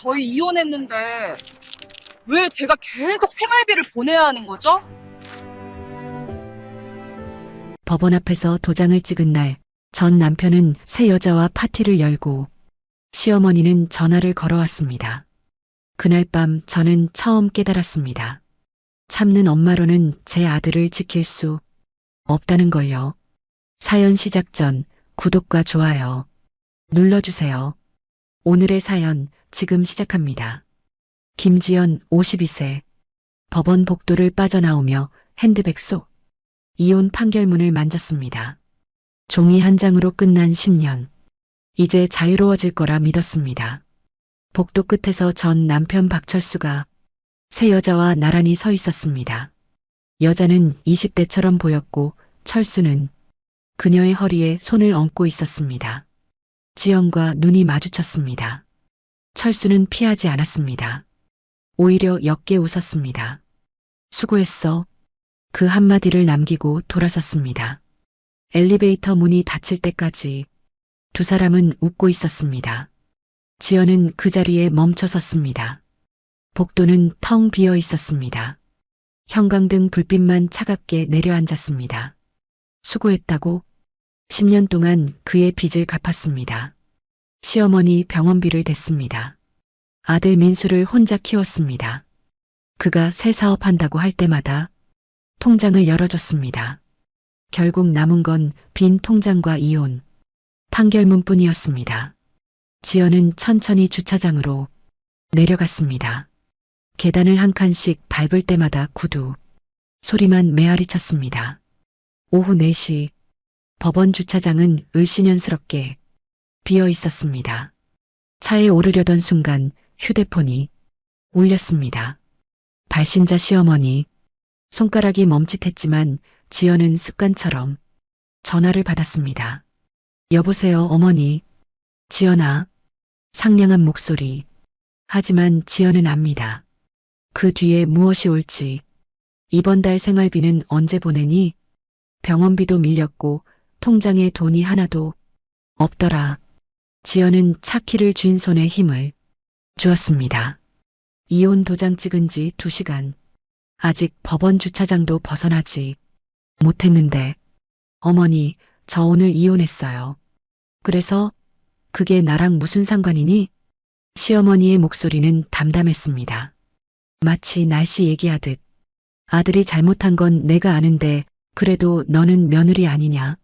저희 이혼했는데 왜 제가 계속 생활비를 보내야 하는 거죠? 법원 앞에서 도장을 찍은 날, 전 남편은 새 여자와 파티를 열고 시어머니는 전화를 걸어왔습니다. 그날 밤 저는 처음 깨달았습니다. 참는 엄마로는 제 아들을 지킬 수 없다는 걸요. 사연 시작 전 구독과 좋아요 눌러주세요. 오늘의 사연 지금 시작합니다. 김지연 52세. 법원 복도를 빠져나오며 핸드백 속 이혼 판결문을 만졌습니다. 종이 한 장으로 끝난 10년. 이제 자유로워질 거라 믿었습니다. 복도 끝에서 전 남편 박철수가 새 여자와 나란히 서 있었습니다. 여자는 20대처럼 보였고 철수는 그녀의 허리에 손을 얹고 있었습니다. 지연과 눈이 마주쳤습니다. 철수는 피하지 않았습니다. 오히려 옅게 웃었습니다. 수고했어. 그 한마디를 남기고 돌아섰습니다. 엘리베이터 문이 닫힐 때까지 두 사람은 웃고 있었습니다. 지연은 그 자리에 멈춰 섰습니다. 복도는 텅 비어 있었습니다. 형광등 불빛만 차갑게 내려앉았습니다. 수고했다고 10년 동안 그의 빚을 갚았습니다. 시어머니 병원비를 댔습니다. 아들 민수를 혼자 키웠습니다. 그가 새 사업한다고 할 때마다 통장을 열어줬습니다. 결국 남은 건 빈 통장과 이혼, 판결문뿐이었습니다. 지연은 천천히 주차장으로 내려갔습니다. 계단을 한 칸씩 밟을 때마다 구두 소리만 메아리 쳤습니다. 오후 4시 법원 주차장은 을씨년스럽게 비어 있었습니다. 차에 오르려던 순간 휴대폰이 울렸습니다. 발신자 시어머니. 손가락이 멈칫했지만 지연은 습관처럼 전화를 받았습니다. 여보세요, 어머니. 지연아. 상냥한 목소리. 하지만 지연은 압니다. 그 뒤에 무엇이 올지. 이번 달 생활비는 언제 보내니? 병원비도 밀렸고 통장에 돈이 하나도 없더라. 지연은 차 키를 쥔 손에 힘을 주었습니다. 이혼 도장 찍은 지 2시간. 아직 법원 주차장도 벗어나지 못했는데, 어머니, 저 오늘 이혼했어요. 그래서 그게 나랑 무슨 상관이니? 시어머니의 목소리는 담담했습니다. 마치 날씨 얘기하듯. 아들이 잘못한 건 내가 아는데 그래도 너는 며느리 아니냐?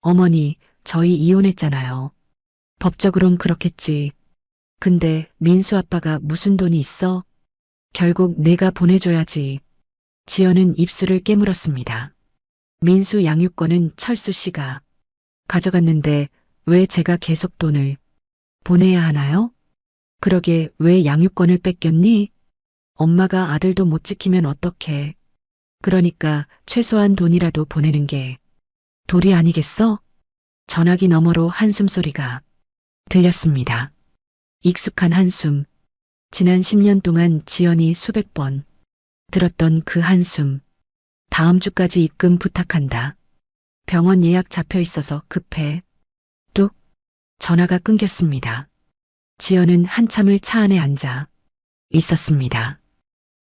어머니, 저희 이혼했잖아요. 법적으론 그렇겠지. 근데 민수 아빠가 무슨 돈이 있어? 결국 내가 보내줘야지. 지연은 입술을 깨물었습니다. 민수 양육권은 철수 씨가 가져갔는데 왜 제가 계속 돈을 보내야 하나요? 그러게 왜 양육권을 뺏겼니? 엄마가 아들도 못 지키면 어떡해. 그러니까 최소한 돈이라도 보내는 게 도리 아니겠어? 전화기 너머로 한숨 소리가 들렸습니다. 익숙한 한숨. 지난 10년 동안 지연이 수백 번 들었던 그 한숨. 다음 주까지 입금 부탁한다. 병원 예약 잡혀 있어서 급해. 뚝. 전화가 끊겼습니다. 지연은 한참을 차 안에 앉아 있었습니다.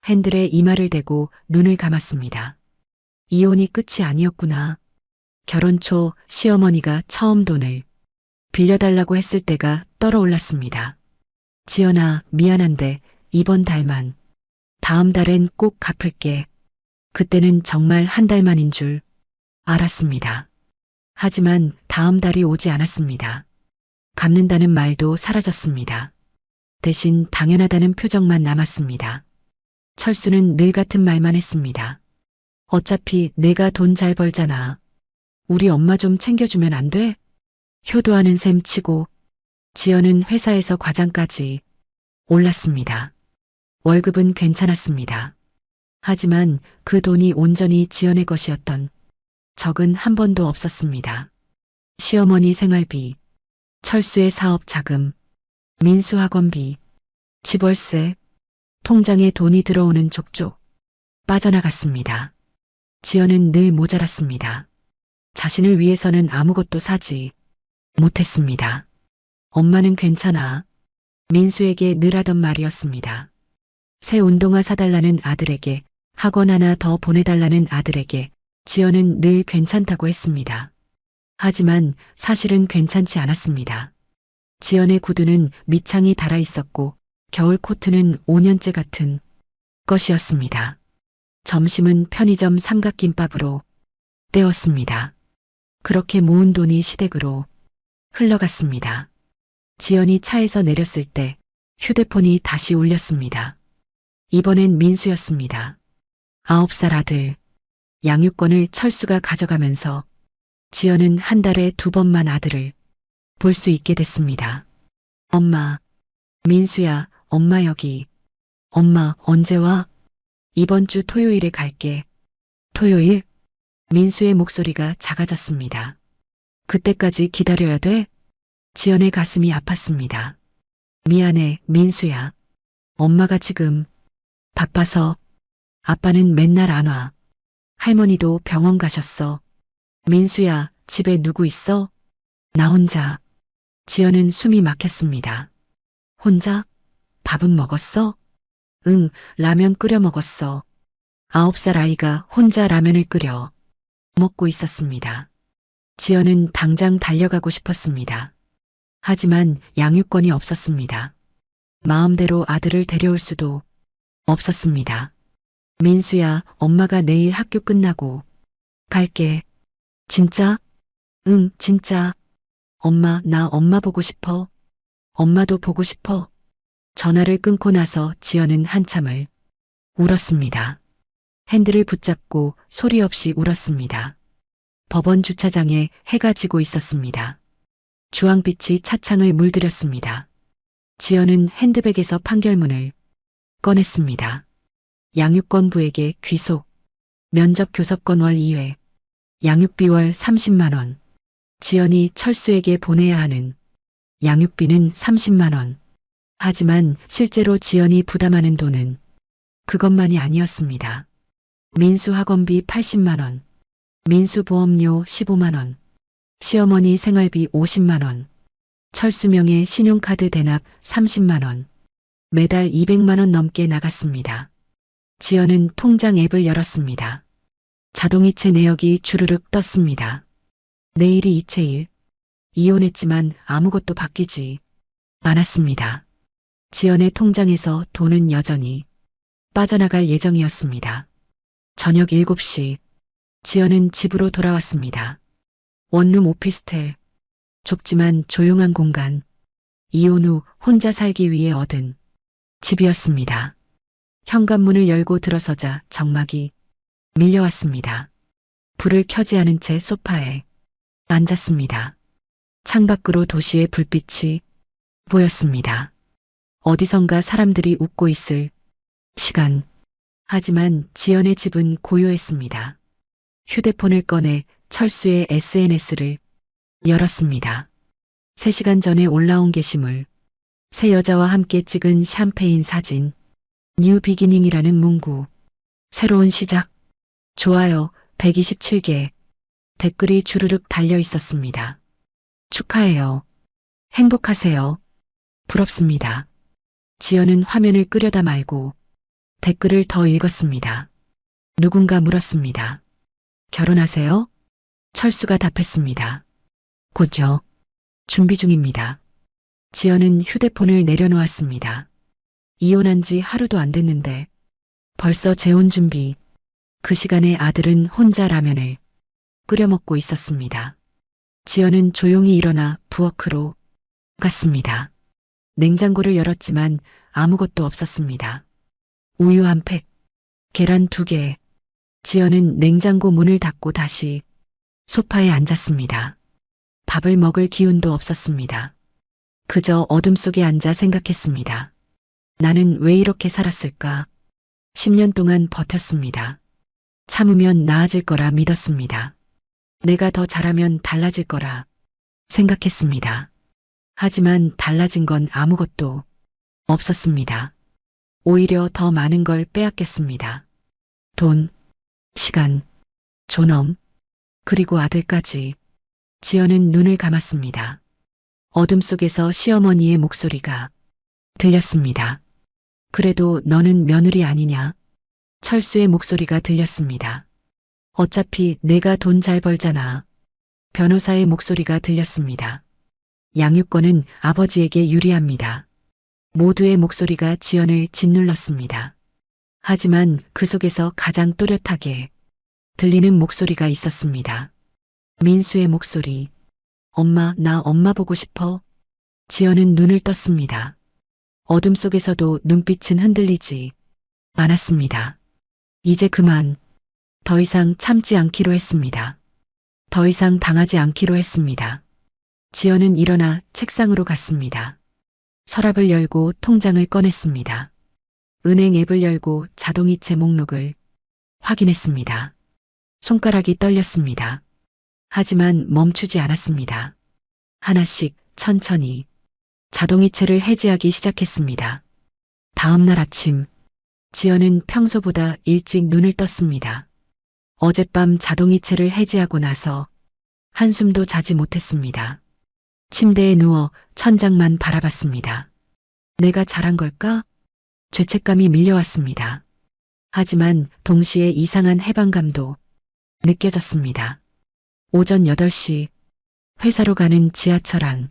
핸들에 이마를 대고 눈을 감았습니다. 이혼이 끝이 아니었구나. 결혼 초 시어머니가 처음 돈을 빌려달라고 했을 때가 떨어올랐습니다. 지연아, 미안한데 이번 달만. 다음 달엔 꼭 갚을게. 그때는 정말 한 달만인 줄 알았습니다. 하지만 다음 달이 오지 않았습니다. 갚는다는 말도 사라졌습니다. 대신 당연하다는 표정만 남았습니다. 철수는 늘 같은 말만 했습니다. 어차피 내가 돈 잘 벌잖아. 우리 엄마 좀 챙겨주면 안 돼? 효도하는 셈 치고 지연은 회사에서 과장까지 올랐습니다. 월급은 괜찮았습니다. 하지만 그 돈이 온전히 지연의 것이었던 적은 한 번도 없었습니다. 시어머니 생활비, 철수의 사업 자금, 민수 학원비, 집월세, 통장에 돈이 들어오는 족족 빠져나갔습니다. 지연은 늘 모자랐습니다. 자신을 위해서는 아무것도 사지 못했습니다. 엄마는 괜찮아. 민수에게 늘 하던 말이었습니다. 새 운동화 사달라는 아들에게, 학원 하나 더 보내달라는 아들에게 지연은 늘 괜찮다고 했습니다. 하지만 사실은 괜찮지 않았습니다. 지연의 구두는 밑창이 달아 있었고 겨울 코트는 5년째 같은 것이었습니다. 점심은 편의점 삼각김밥으로 때웠습니다. 그렇게 모은 돈이 시댁으로 흘러갔습니다. 지연이 차에서 내렸을 때 휴대폰이 다시 울렸습니다. 이번엔 민수였습니다. 9살 아들. 양육권을 철수가 가져가면서 지연은 한 달에 2번만 아들을 볼 수 있게 됐습니다. 엄마. 민수야, 엄마 여기. 엄마, 언제 와? 이번 주 토요일에 갈게. 토요일? 민수의 목소리가 작아졌습니다. 그때까지 기다려야 돼? 지연의 가슴이 아팠습니다. 미안해, 민수야. 엄마가 지금 바빠서. 아빠는 맨날 안 와. 할머니도 병원 가셨어. 민수야, 집에 누구 있어? 나 혼자. 지연은 숨이 막혔습니다. 혼자? 밥은 먹었어? 응, 라면 끓여 먹었어. 9살 아이가 혼자 라면을 끓여 먹고 있었습니다. 지연은 당장 달려가고 싶었습니다. 하지만 양육권이 없었습니다. 마음대로 아들을 데려올 수도 없었습니다. 민수야, 엄마가 내일 학교 끝나고 갈게. 진짜? 응, 진짜. 엄마, 나 엄마 보고 싶어. 엄마도 보고 싶어. 전화를 끊고 나서 지연은 한참을 울었습니다. 핸들을 붙잡고 소리 없이 울었습니다. 법원 주차장에 해가 지고 있었습니다. 주황빛이 차창을 물들였습니다. 지연은 핸드백에서 판결문을 꺼냈습니다. 양육권부에게 귀속, 면접 교섭권 월 2회, 양육비 월 30만 원, 지연이 철수에게 보내야 하는 양육비는 30만 원. 하지만 실제로 지연이 부담하는 돈은 그것만이 아니었습니다. 민수 학원비 80만 원, 민수 보험료 15만 원, 시어머니 생활비 50만 원, 철수명의 신용카드 대납 30만 원, 매달 200만 원 넘게 나갔습니다. 지연은 통장 앱을 열었습니다. 자동이체 내역이 주르륵 떴습니다. 내일이 이체일. 이혼했지만 아무것도 바뀌지 않았습니다. 지연의 통장에서 돈은 여전히 빠져나갈 예정이었습니다. 저녁 7시, 지연은 집으로 돌아왔습니다. 원룸 오피스텔, 좁지만 조용한 공간, 이혼 후 혼자 살기 위해 얻은 집이었습니다. 현관문을 열고 들어서자 정막이 밀려왔습니다. 불을 켜지 않은 채 소파에 앉았습니다. 창밖으로 도시의 불빛이 보였습니다. 어디선가 사람들이 웃고 있을 시간. 하지만 지연의 집은 고요했습니다. 휴대폰을 꺼내 철수의 SNS를 열었습니다. 3시간 전에 올라온 게시물. 새 여자와 함께 찍은 샴페인 사진. 뉴 비기닝이라는 문구. 새로운 시작. 좋아요 127개. 댓글이 주르륵 달려 있었습니다. 축하해요. 행복하세요. 부럽습니다. 지연은 화면을 끄려다 말고 댓글을 더 읽었습니다. 누군가 물었습니다. 결혼하세요? 철수가 답했습니다. 곧요. 준비 중입니다. 지연은 휴대폰을 내려놓았습니다. 이혼한 지 하루도 안 됐는데 벌써 재혼 준비. 그 시간에 아들은 혼자 라면을 끓여 먹고 있었습니다. 지연은 조용히 일어나 부엌으로 갔습니다. 냉장고를 열었지만 아무것도 없었습니다. 우유 한 팩, 계란 2개. 지연은 냉장고 문을 닫고 다시 소파에 앉았습니다. 밥을 먹을 기운도 없었습니다. 그저 어둠 속에 앉아 생각했습니다. 나는 왜 이렇게 살았을까? 10년 동안 버텼습니다. 참으면 나아질 거라 믿었습니다. 내가 더 잘하면 달라질 거라 생각했습니다. 하지만 달라진 건 아무것도 없었습니다. 오히려 더 많은 걸 빼앗겼습니다. 돈, 시간, 존엄, 그리고 아들까지. 지연은 눈을 감았습니다. 어둠 속에서 시어머니의 목소리가 들렸습니다. 그래도 너는 며느리 아니냐? 철수의 목소리가 들렸습니다. 어차피 내가 돈 잘 벌잖아. 변호사의 목소리가 들렸습니다. 양육권은 아버지에게 유리합니다. 모두의 목소리가 지연을 짓눌렀습니다. 하지만 그 속에서 가장 또렷하게 들리는 목소리가 있었습니다. 민수의 목소리. 엄마, 나 엄마 보고 싶어. 지연은 눈을 떴습니다. 어둠 속에서도 눈빛은 흔들리지 않았습니다. 이제 그만. 더 이상 참지 않기로 했습니다. 더 이상 당하지 않기로 했습니다. 지연은 일어나 책상으로 갔습니다. 서랍을 열고 통장을 꺼냈습니다. 은행 앱을 열고 자동이체 목록을 확인했습니다. 손가락이 떨렸습니다. 하지만 멈추지 않았습니다. 하나씩 천천히 자동이체를 해지하기 시작했습니다. 다음 날 아침, 지연은 평소보다 일찍 눈을 떴습니다. 어젯밤 자동이체를 해지하고 나서 한숨도 자지 못했습니다. 침대에 누워 천장만 바라봤습니다. 내가 잘한 걸까? 죄책감이 밀려왔습니다. 하지만 동시에 이상한 해방감도 느껴졌습니다. 오전 8시 회사로 가는 지하철 안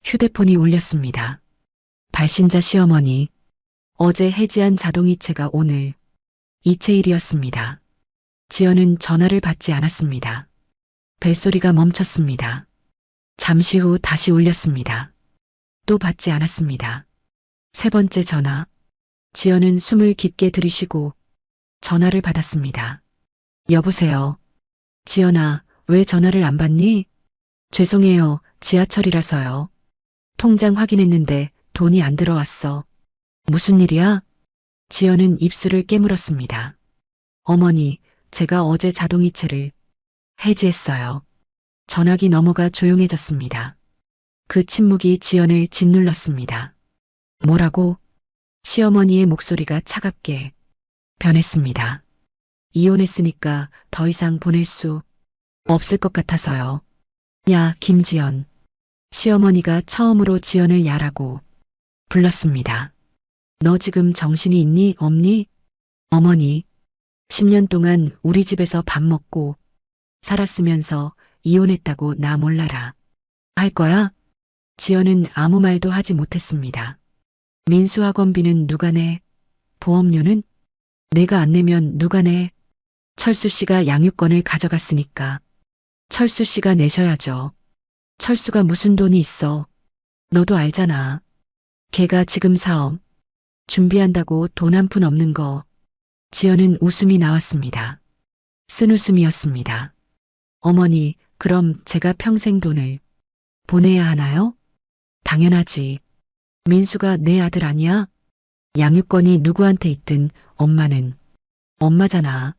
휴대폰이 울렸습니다. 발신자 시어머니. 어제 해지한 자동이체가 오늘 이체일이었습니다. 지연은 전화를 받지 않았습니다. 벨소리가 멈췄습니다. 잠시 후 다시 울렸습니다. 또 받지 않았습니다. 세 번째 전화. 지연은 숨을 깊게 들이쉬고 전화를 받았습니다. 여보세요. 지연아, 왜 전화를 안 받니? 죄송해요. 지하철이라서요. 통장 확인했는데 돈이 안 들어왔어. 무슨 일이야? 지연은 입술을 깨물었습니다. 어머니, 제가 어제 자동이체를 해지했어요. 전화기 너머가 조용해졌습니다. 그 침묵이 지연을 짓눌렀습니다. 뭐라고? 시어머니의 목소리가 차갑게 변했습니다. 이혼했으니까 더 이상 보낼 수 없을 것 같아서요. 야, 김지연. 시어머니가 처음으로 지연을 야라고 불렀습니다. 너 지금 정신이 있니, 없니? 어머니, 10년 동안 우리 집에서 밥 먹고 살았으면서 이혼했다고 나 몰라라. 할 거야? 지연은 아무 말도 하지 못했습니다. 민수학원비는 누가 내? 보험료는? 내가 안 내면 누가 내? 철수 씨가 양육권을 가져갔으니까 철수 씨가 내셔야죠. 철수가 무슨 돈이 있어. 너도 알잖아. 걔가 지금 사업 준비한다고 돈 한 푼 없는 거. 지연은 웃음이 나왔습니다. 쓴웃음이었습니다. 어머니, 그럼 제가 평생 돈을 보내야 하나요? 당연하지. 민수가 내 아들 아니야? 양육권이 누구한테 있든 엄마는 엄마잖아.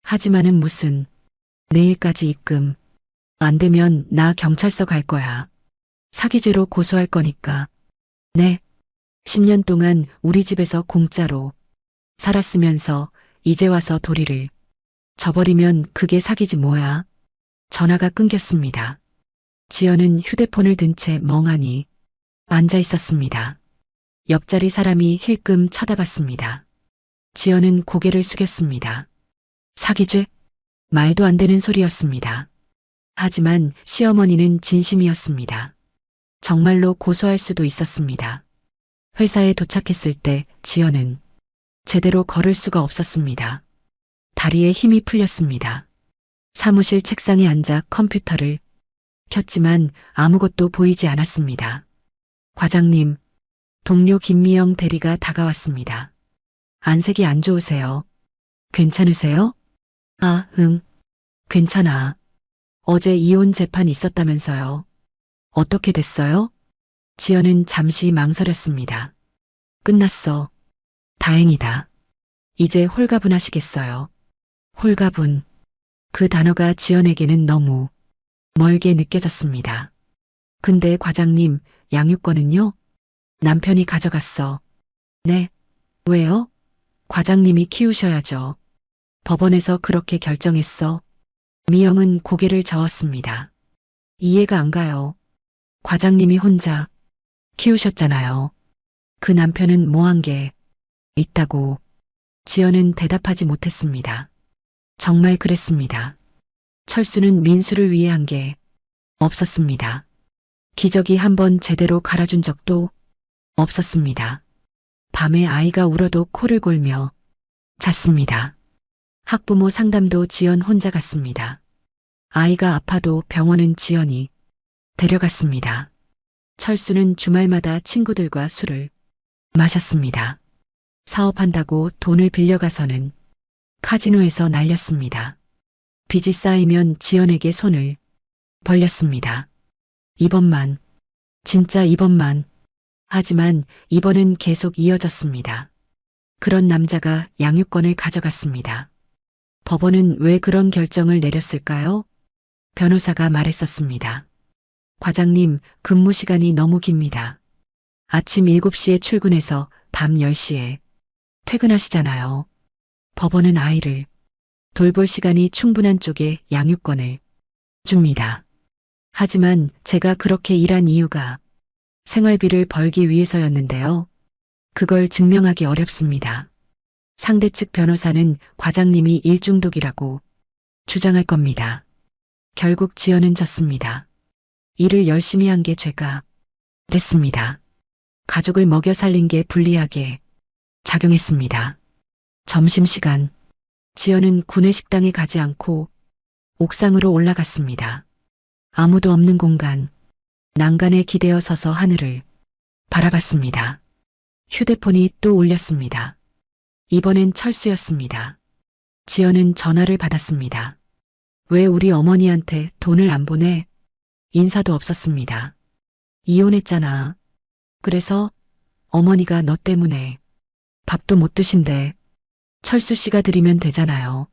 하지만은 무슨. 내일까지 입금. 안 되면 나 경찰서 갈 거야. 사기죄로 고소할 거니까. 네. 10년 동안 우리 집에서 공짜로 살았으면서 이제 와서 도리를 저버리면 그게 사기지 뭐야. 전화가 끊겼습니다. 지연은 휴대폰을 든 채 멍하니 앉아 있었습니다. 옆자리 사람이 힐끔 쳐다봤습니다. 지연은 고개를 숙였습니다. 사기죄? 말도 안 되는 소리였습니다. 하지만 시어머니는 진심이었습니다. 정말로 고소할 수도 있었습니다. 회사에 도착했을 때 지연은 제대로 걸을 수가 없었습니다. 다리에 힘이 풀렸습니다. 사무실 책상에 앉아 컴퓨터를 켰지만 아무것도 보이지 않았습니다. 과장님, 동료 김미영 대리가 다가왔습니다. 안색이 안 좋으세요? 괜찮으세요? 아, 응. 괜찮아. 어제 이혼 재판 있었다면서요. 어떻게 됐어요? 지연은 잠시 망설였습니다. 끝났어. 다행이다. 이제 홀가분하시겠어요. 홀가분. 그 단어가 지연에게는 너무 멀게 느껴졌습니다. 근데 과장님, 양육권은요? 남편이 가져갔어. 네. 왜요? 과장님이 키우셔야죠. 법원에서 그렇게 결정했어. 미영은 고개를 저었습니다. 이해가 안 가요. 과장님이 혼자 키우셨잖아요. 그 남편은 뭐 한 게 있다고. 지연은 대답하지 못했습니다. 정말 그랬습니다. 철수는 민수를 위해 한 게 없었습니다. 기저귀 한 번 제대로 갈아준 적도 없었습니다. 밤에 아이가 울어도 코를 골며 잤습니다. 학부모 상담도 지연 혼자 갔습니다. 아이가 아파도 병원은 지연이 데려갔습니다. 철수는 주말마다 친구들과 술을 마셨습니다. 사업한다고 돈을 빌려가서는 카지노에서 날렸습니다. 빚이 쌓이면 지연에게 손을 벌렸습니다. 이번만, 진짜 이번만. 하지만 이번은 계속 이어졌습니다. 그런 남자가 양육권을 가져갔습니다. 법원은 왜 그런 결정을 내렸을까요? 변호사가 말했었습니다. 과장님, 근무 시간이 너무 깁니다. 아침 7시에 출근해서 밤 10시에 퇴근하시잖아요. 법원은 아이를 돌볼 시간이 충분한 쪽에 양육권을 줍니다. 하지만 제가 그렇게 일한 이유가 생활비를 벌기 위해서였는데요. 그걸 증명하기 어렵습니다. 상대 측 변호사는 과장님이 일중독이라고 주장할 겁니다. 결국 지연은 졌습니다. 일을 열심히 한 게 죄가 됐습니다. 가족을 먹여 살린 게 불리하게 작용했습니다. 점심시간, 지연은 구내식당에 가지 않고 옥상으로 올라갔습니다. 아무도 없는 공간, 난간에 기대어 서서 하늘을 바라봤습니다. 휴대폰이 또 울렸습니다. 이번엔 철수였습니다. 지연은 전화를 받았습니다. 왜 우리 어머니한테 돈을 안 보내? 인사도 없었습니다. 이혼했잖아. 그래서 어머니가 너 때문에 밥도 못 드신대. 철수 씨가 드리면 되잖아요.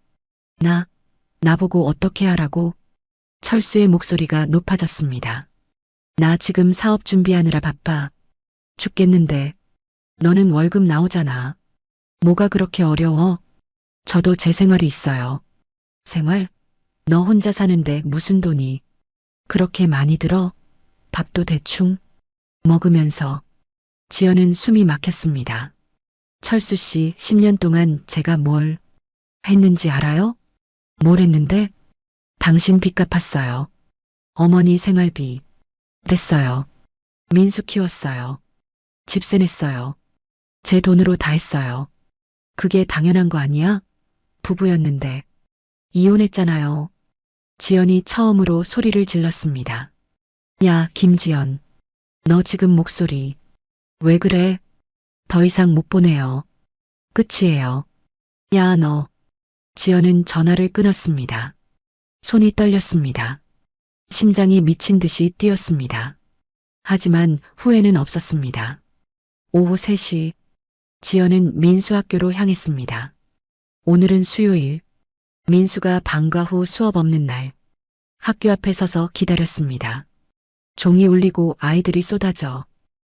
나보고 어떻게 하라고? 철수의 목소리가 높아졌습니다. 나 지금 사업 준비하느라 바빠 죽겠는데 너는 월급 나오잖아. 뭐가 그렇게 어려워? 저도 제 생활이 있어요. 생활? 너 혼자 사는데 무슨 돈이 그렇게 많이 들어? 밥도 대충 먹으면서. 지연은 숨이 막혔습니다. 철수 씨, 10년 동안 제가 뭘 했는지 알아요? 뭘 했는데? 당신 빚 갚았어요. 어머니 생활비 냈어요. 민수 키웠어요. 집세 냈어요. 제 돈으로 다 했어요. 그게 당연한 거 아니야? 부부였는데. 이혼했잖아요. 지연이 처음으로 소리를 질렀습니다. 야, 김지연. 너 지금 목소리 왜 그래? 더 이상 못 보내요. 끝이에요. 야, 너. 지연은 전화를 끊었습니다. 손이 떨렸습니다. 심장이 미친 듯이 뛰었습니다. 하지만 후회는 없었습니다. 오후 3시, 지연은 민수 학교로 향했습니다. 오늘은 수요일, 민수가 방과 후 수업 없는 날, 학교 앞에 서서 기다렸습니다. 종이 울리고 아이들이 쏟아져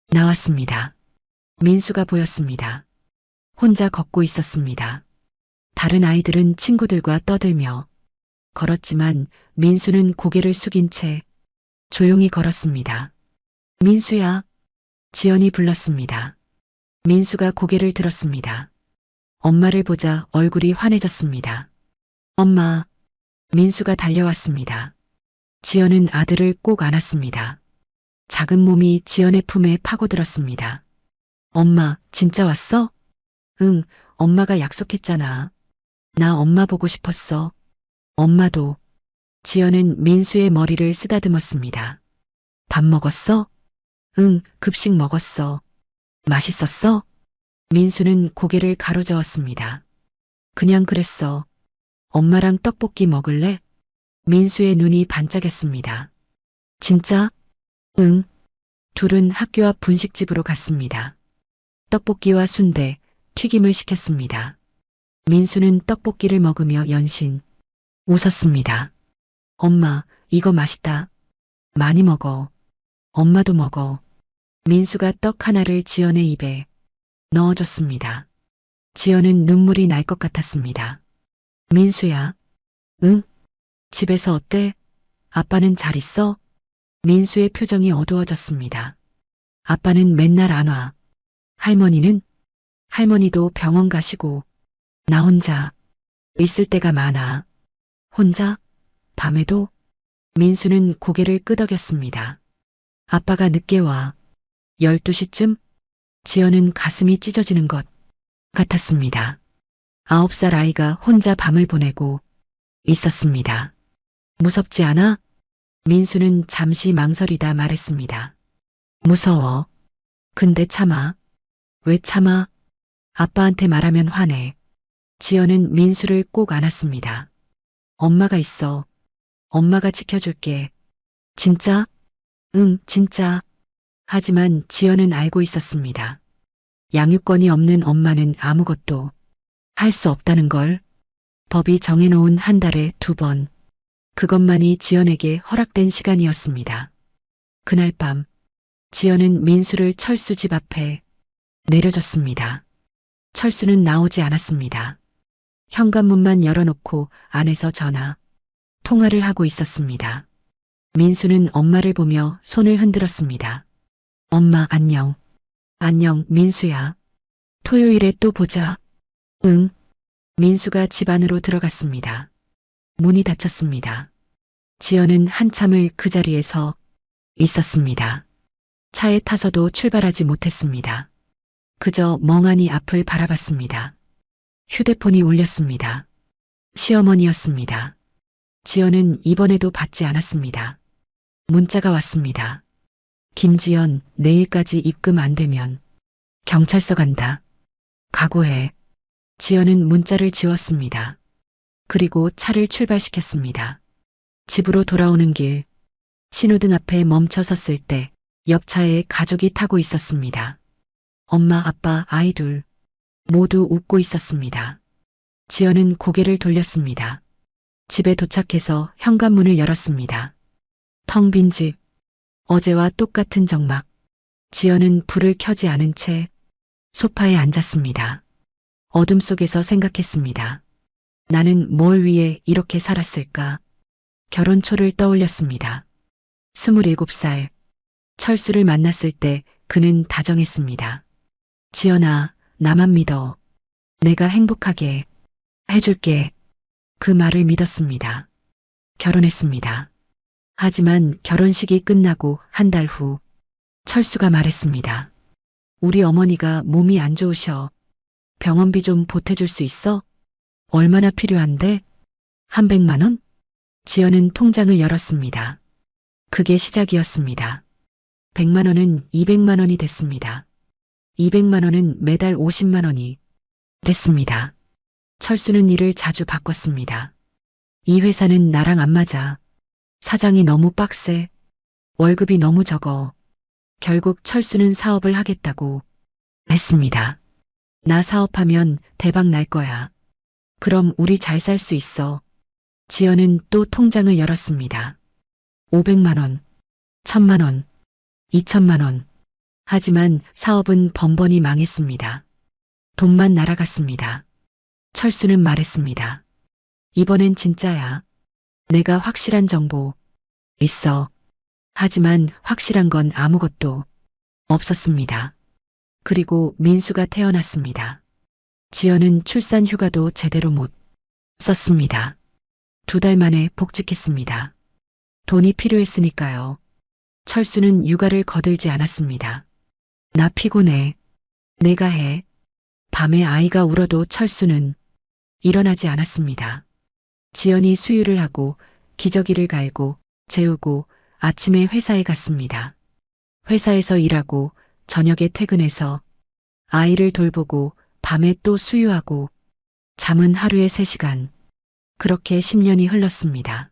나왔습니다. 민수가 보였습니다. 혼자 걷고 있었습니다. 다른 아이들은 친구들과 떠들며 걸었지만 민수는 고개를 숙인 채 조용히 걸었습니다. 민수야. 지연이 불렀습니다. 민수가 고개를 들었습니다. 엄마를 보자 얼굴이 환해졌습니다. 엄마. 민수가 달려왔습니다. 지연은 아들을 꼭 안았습니다. 작은 몸이 지연의 품에 파고들었습니다. 엄마, 진짜 왔어? 응, 엄마가 약속했잖아. 나 엄마 보고 싶었어. 엄마도. 지연은 민수의 머리를 쓰다듬었습니다. 밥 먹었어? 응, 급식 먹었어. 맛있었어? 민수는 고개를 가로저었습니다. 그냥 그랬어. 엄마랑 떡볶이 먹을래? 민수의 눈이 반짝였습니다. 진짜? 응. 둘은 학교 앞 분식집으로 갔습니다. 떡볶이와 순대, 튀김을 시켰습니다. 민수는 떡볶이를 먹으며 연신 웃었습니다. 엄마, 이거 맛있다. 많이 먹어. 엄마도 먹어. 민수가 떡 하나를 지연의 입에 넣어줬습니다. 지연은 눈물이 날 것 같았습니다. 민수야. 응? 집에서 어때? 아빠는 잘 있어? 민수의 표정이 어두워졌습니다. 아빠는 맨날 안 와. 할머니도 병원 가시고, 나 혼자 있을 때가 많아. 혼자? 밤에도? 민수는 고개를 끄덕였습니다. 아빠가 늦게 와. 12시쯤? 지연은 가슴이 찢어지는 것 같았습니다. 9살 아이가 혼자 밤을 보내고 있었습니다. 무섭지 않아? 민수는 잠시 망설이다 말했습니다. 무서워. 근데 참아. 왜 참아? 아빠한테 말하면 화내. 지연은 민수를 꼭 안았습니다. 엄마가 있어. 엄마가 지켜줄게. 진짜? 응, 진짜. 하지만 지연은 알고 있었습니다. 양육권이 없는 엄마는 아무것도 할 수 없다는 걸. 법이 정해놓은 한 달에 2번. 그것만이 지연에게 허락된 시간이었습니다. 그날 밤, 지연은 민수를 철수 집 앞에 내려줬습니다. 철수는 나오지 않았습니다. 현관문만 열어놓고 안에서 전화, 통화를 하고 있었습니다. 민수는 엄마를 보며 손을 흔들었습니다. 엄마, 안녕. 안녕, 민수야. 토요일에 또 보자. 응. 민수가 집 안으로 들어갔습니다. 문이 닫혔습니다. 지연은 한참을 그 자리에서 있었습니다. 차에 타서도 출발하지 못했습니다. 그저 멍하니 앞을 바라봤습니다. 휴대폰이 울렸습니다. 시어머니였습니다. 지연은 이번에도 받지 않았습니다. 문자가 왔습니다. 김지연, 내일까지 입금 안 되면 경찰서 간다. 각오해. 지연은 문자를 지웠습니다. 그리고 차를 출발시켰습니다. 집으로 돌아오는 길, 신호등 앞에 멈춰 섰을 때 옆차에 가족이 타고 있었습니다. 엄마, 아빠, 아이 둘 모두 웃고 있었습니다. 지연은 고개를 돌렸습니다. 집에 도착해서 현관문을 열었습니다. 텅 빈 집, 어제와 똑같은 정막. 지연은 불을 켜지 않은 채 소파에 앉았습니다. 어둠 속에서 생각했습니다. 나는 뭘 위해 이렇게 살았을까? 결혼 초를 떠올렸습니다. 27살. 철수를 만났을 때 그는 다정했습니다. 지연아, 나만 믿어. 내가 행복하게 해줄게. 그 말을 믿었습니다. 결혼했습니다. 하지만 결혼식이 끝나고 한 달 후 철수가 말했습니다. 우리 어머니가 몸이 안 좋으셔. 병원비 좀 보태줄 수 있어? 얼마나 필요한데? 100만 원? 지연은 통장을 열었습니다. 그게 시작이었습니다. 100만 원은 200만 원이 됐습니다. 200만 원은 매달 50만 원이 됐습니다. 철수는 일을 자주 바꿨습니다. 이 회사는 나랑 안 맞아. 사장이 너무 빡세. 월급이 너무 적어. 결국 철수는 사업을 하겠다고 했습니다. 나 사업하면 대박 날 거야. 그럼 우리 잘 살 수 있어. 지연은 또 통장을 열었습니다. 500만 원, 1000만 원, 2000만 원. 하지만 사업은 번번이 망했습니다. 돈만 날아갔습니다. 철수는 말했습니다. 이번엔 진짜야. 내가 확실한 정보 있어. 하지만 확실한 건 아무것도 없었습니다. 그리고 민수가 태어났습니다. 지연은 출산 휴가도 제대로 못 썼습니다. 2달 만에 복직했습니다. 돈이 필요했으니까요. 철수는 육아를 거들지 않았습니다. 나 피곤해. 내가 해. 밤에 아이가 울어도 철수는 일어나지 않았습니다. 지연이 수유를 하고 기저귀를 갈고 재우고 아침에 회사에 갔습니다. 회사에서 일하고 저녁에 퇴근해서 아이를 돌보고 밤에 또 수유하고 잠은 하루에 3시간. 그렇게 10년이 흘렀습니다.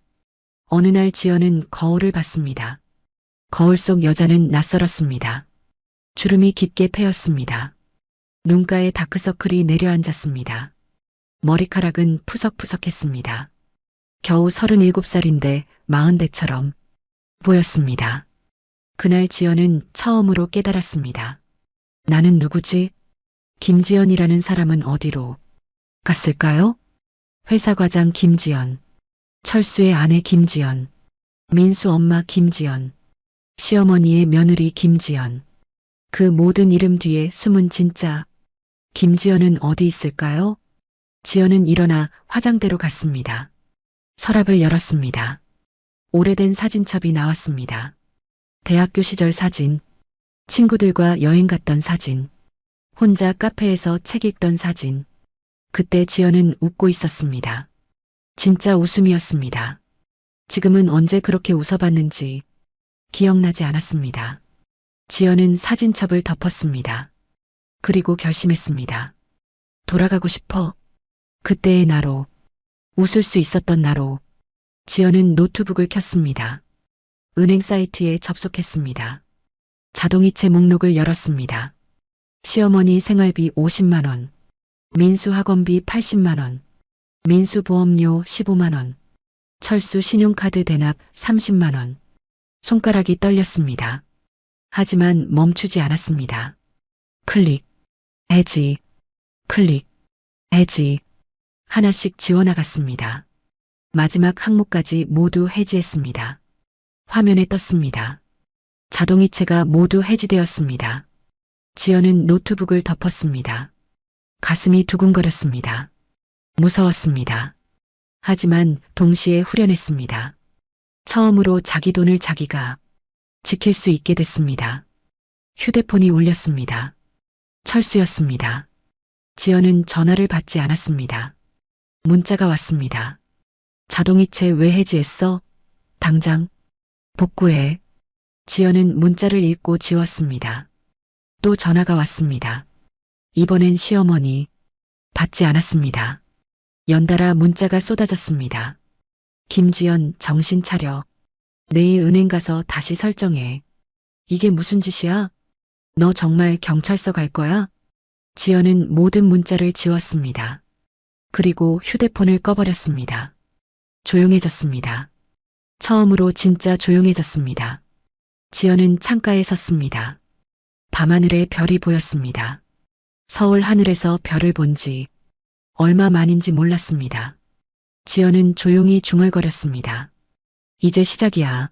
어느 날 지연은 거울을 봤습니다. 거울 속 여자는 낯설었습니다. 주름이 깊게 패였습니다. 눈가에 다크서클이 내려앉았습니다. 머리카락은 푸석푸석했습니다. 겨우 37살인데 40대처럼 보였습니다. 그날 지연은 처음으로 깨달았습니다. 나는 누구지? 김지연이라는 사람은 어디로 갔을까요? 회사 과장 김지연, 철수의 아내 김지연, 민수 엄마 김지연, 시어머니의 며느리 김지연. 그 모든 이름 뒤에 숨은 진짜 김지연은 어디 있을까요? 지연은 일어나 화장대로 갔습니다. 서랍을 열었습니다. 오래된 사진첩이 나왔습니다. 대학교 시절 사진, 친구들과 여행 갔던 사진, 혼자 카페에서 책 읽던 사진. 그때 지연은 웃고 있었습니다. 진짜 웃음이었습니다. 지금은 언제 그렇게 웃어봤는지 기억나지 않았습니다. 지연은 사진첩을 덮었습니다. 그리고 결심했습니다. 돌아가고 싶어. 그때의 나로, 웃을 수 있었던 나로. 지연은 노트북을 켰습니다. 은행 사이트에 접속했습니다. 자동이체 목록을 열었습니다. 시어머니 생활비 50만 원, 민수 학원비 80만 원, 민수 보험료 15만 원, 철수 신용카드 대납 30만 원. 손가락이 떨렸습니다. 하지만 멈추지 않았습니다. 클릭, 해지, 클릭, 해지. 하나씩 지워나갔습니다. 마지막 항목까지 모두 해지했습니다. 화면에 떴습니다. 자동이체가 모두 해지되었습니다. 지연은 노트북을 덮었습니다. 가슴이 두근거렸습니다. 무서웠습니다. 하지만 동시에 후련했습니다. 처음으로 자기 돈을 자기가 지킬 수 있게 됐습니다. 휴대폰이 울렸습니다. 철수였습니다. 지연은 전화를 받지 않았습니다. 문자가 왔습니다. 자동이체 왜 해지했어? 당장 복구해. 지연은 문자를 읽고 지웠습니다. 또 전화가 왔습니다. 이번엔 시어머니. 받지 않았습니다. 연달아 문자가 쏟아졌습니다. 김지연, 정신 차려. 내일 은행 가서 다시 설정해. 이게 무슨 짓이야? 너 정말 경찰서 갈 거야? 지연은 모든 문자를 지웠습니다. 그리고 휴대폰을 꺼버렸습니다. 조용해졌습니다. 처음으로 진짜 조용해졌습니다. 지연은 창가에 섰습니다. 밤하늘에 별이 보였습니다. 서울 하늘에서 별을 본 지 얼마 만인지 몰랐습니다. 지연은 조용히 중얼거렸습니다. 이제 시작이야.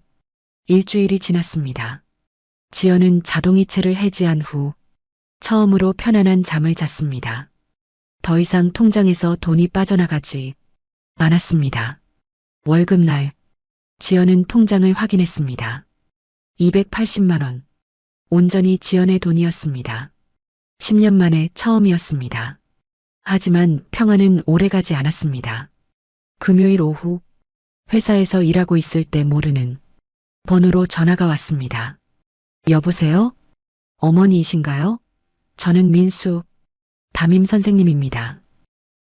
일주일이 지났습니다. 지연은 자동이체를 해지한 후 처음으로 편안한 잠을 잤습니다. 더 이상 통장에서 돈이 빠져나가지 않았습니다. 월급날 지연은 통장을 확인했습니다. 280만 원. 온전히 지연의 돈이었습니다. 10년 만에 처음이었습니다. 하지만 평화는 오래가지 않았습니다. 금요일 오후 회사에서 일하고 있을 때 모르는 번호로 전화가 왔습니다. 여보세요? 어머니이신가요? 저는 민수, 담임 선생님입니다.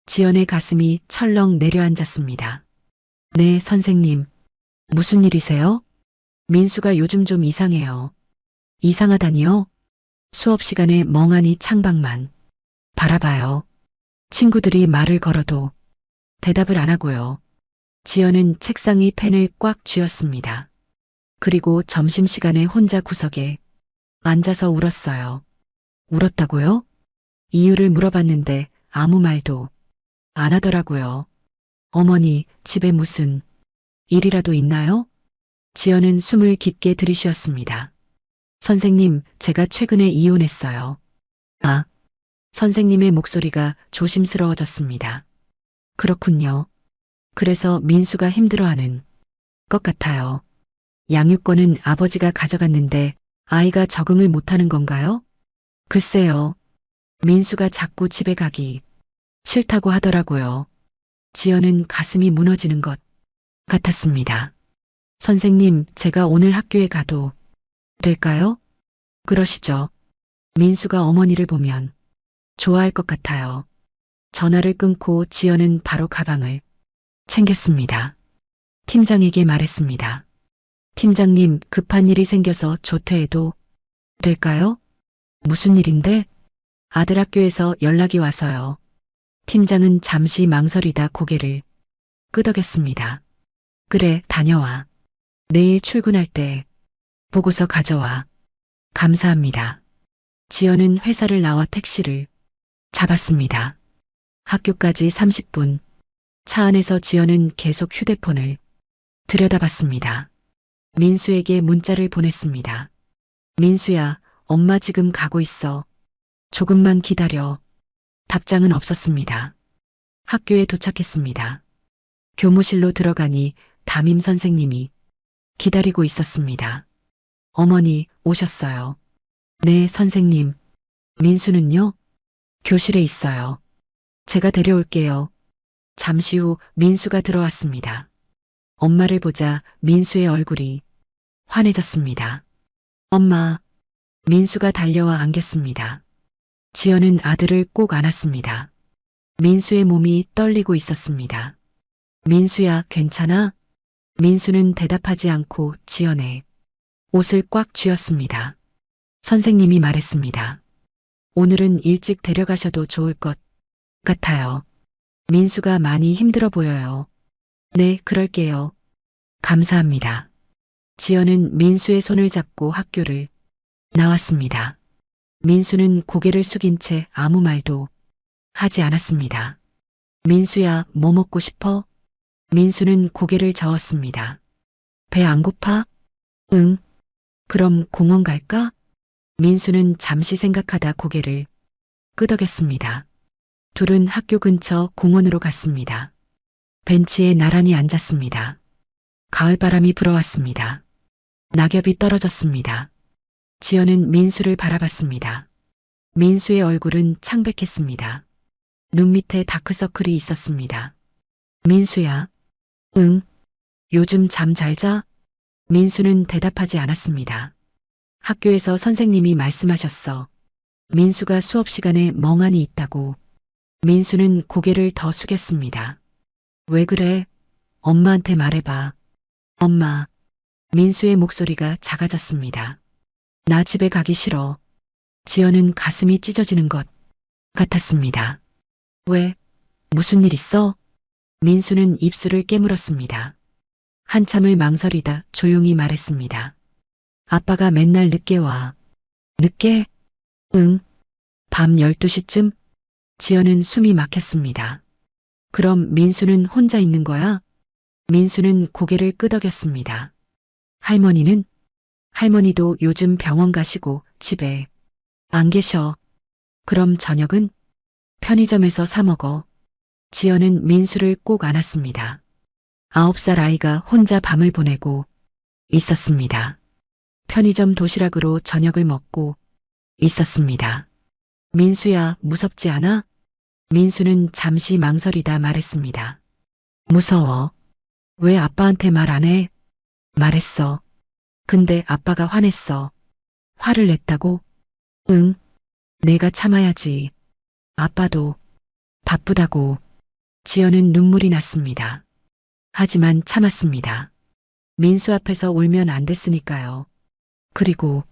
지연의 가슴이 철렁 내려앉았습니다. 네, 선생님. 무슨 일이세요? 민수가 요즘 좀 이상해요. 이상하다니요? 수업 시간에 멍하니 창밖만 바라봐요. 친구들이 말을 걸어도 대답을 안 하고요. 지연은 책상 위 펜을 꽉 쥐었습니다. 그리고 점심시간에 혼자 구석에 앉아서 울었어요. 울었다고요? 이유를 물어봤는데 아무 말도 안 하더라고요. 어머니, 집에 무슨 일이라도 있나요? 지연은 숨을 깊게 들이쉬었습니다. 선생님, 제가 최근에 이혼했어요. 아, 선생님의 목소리가 조심스러워졌습니다. 그렇군요. 그래서 민수가 힘들어하는 것 같아요. 양육권은 아버지가 가져갔는데 아이가 적응을 못하는 건가요? 글쎄요. 민수가 자꾸 집에 가기 싫다고 하더라고요. 지연은 가슴이 무너지는 것 같았습니다. 선생님, 제가 오늘 학교에 가도 될까요? 그러시죠. 민수가 어머니를 보면 좋아할 것 같아요. 전화를 끊고 지연은 바로 가방을 챙겼습니다. 팀장에게 말했습니다. 팀장님, 급한 일이 생겨서 조퇴해도 될까요? 무슨 일인데? 아들 학교에서 연락이 와서요. 팀장은 잠시 망설이다 고개를 끄덕였습니다. 그래, 다녀와. 내일 출근할 때 보고서 가져와. 감사합니다. 지연은 회사를 나와 택시를 잡았습니다. 학교까지 30분. 차 안에서 지연은 계속 휴대폰을 들여다봤습니다. 민수에게 문자를 보냈습니다. 민수야, 엄마 지금 가고 있어. 조금만 기다려. 답장은 없었습니다. 학교에 도착했습니다. 교무실로 들어가니 담임 선생님이 기다리고 있었습니다. 어머니 오셨어요. 네, 선생님. 민수는요? 교실에 있어요. 제가 데려올게요. 잠시 후 민수가 들어왔습니다. 엄마를 보자 민수의 얼굴이 환해졌습니다. 엄마. 민수가 달려와 안겼습니다. 지연은 아들을 꼭 안았습니다. 민수의 몸이 떨리고 있었습니다. 민수야, 괜찮아? 민수는 대답하지 않고 지연의 옷을 꽉 쥐었습니다. 선생님이 말했습니다. 오늘은 일찍 데려가셔도 좋을 것 같아요. 민수가 많이 힘들어 보여요. 네, 그럴게요. 감사합니다. 지연은 민수의 손을 잡고 학교를 나왔습니다. 민수는 고개를 숙인 채 아무 말도 하지 않았습니다. 민수야, 뭐 먹고 싶어? 민수는 고개를 저었습니다. 배 안 고파? 응. 그럼 공원 갈까? 민수는 잠시 생각하다 고개를 끄덕였습니다. 둘은 학교 근처 공원으로 갔습니다. 벤치에 나란히 앉았습니다. 가을바람이 불어왔습니다. 낙엽이 떨어졌습니다. 지연은 민수를 바라봤습니다. 민수의 얼굴은 창백했습니다. 눈 밑에 다크서클이 있었습니다. 민수야. 응. 요즘 잠 잘 자? 민수는 대답하지 않았습니다. 학교에서 선생님이 말씀하셨어. 민수가 수업 시간에 멍하니 있다고. 민수는 고개를 더 숙였습니다. 왜 그래? 엄마한테 말해봐. 엄마. 민수의 목소리가 작아졌습니다. 나 집에 가기 싫어. 지연은 가슴이 찢어지는 것 같았습니다. 왜? 무슨 일 있어? 민수는 입술을 깨물었습니다. 한참을 망설이다 조용히 말했습니다. 아빠가 맨날 늦게 와. 늦게? 응. 밤 12시쯤? 지연은 숨이 막혔습니다. 그럼 민수는 혼자 있는 거야? 민수는 고개를 끄덕였습니다. 할머니는? 할머니도 요즘 병원 가시고 집에 안 계셔. 그럼 저녁은? 편의점에서 사 먹어. 지연은 민수를 꼭 안았습니다. 9살 아이가 혼자 밤을 보내고 있었습니다. 편의점 도시락으로 저녁을 먹고 있었습니다. 민수야, 무섭지 않아? 민수는 잠시 망설이다 말했습니다. 무서워. 왜 아빠한테 말 안 해? 말했어. 근데 아빠가 화냈어. 화를 냈다고? 응. 내가 참아야지. 아빠도 바쁘다고. 지연은 눈물이 났습니다. 하지만 참았습니다. 민수 앞에서 울면 안 됐으니까요. 그리고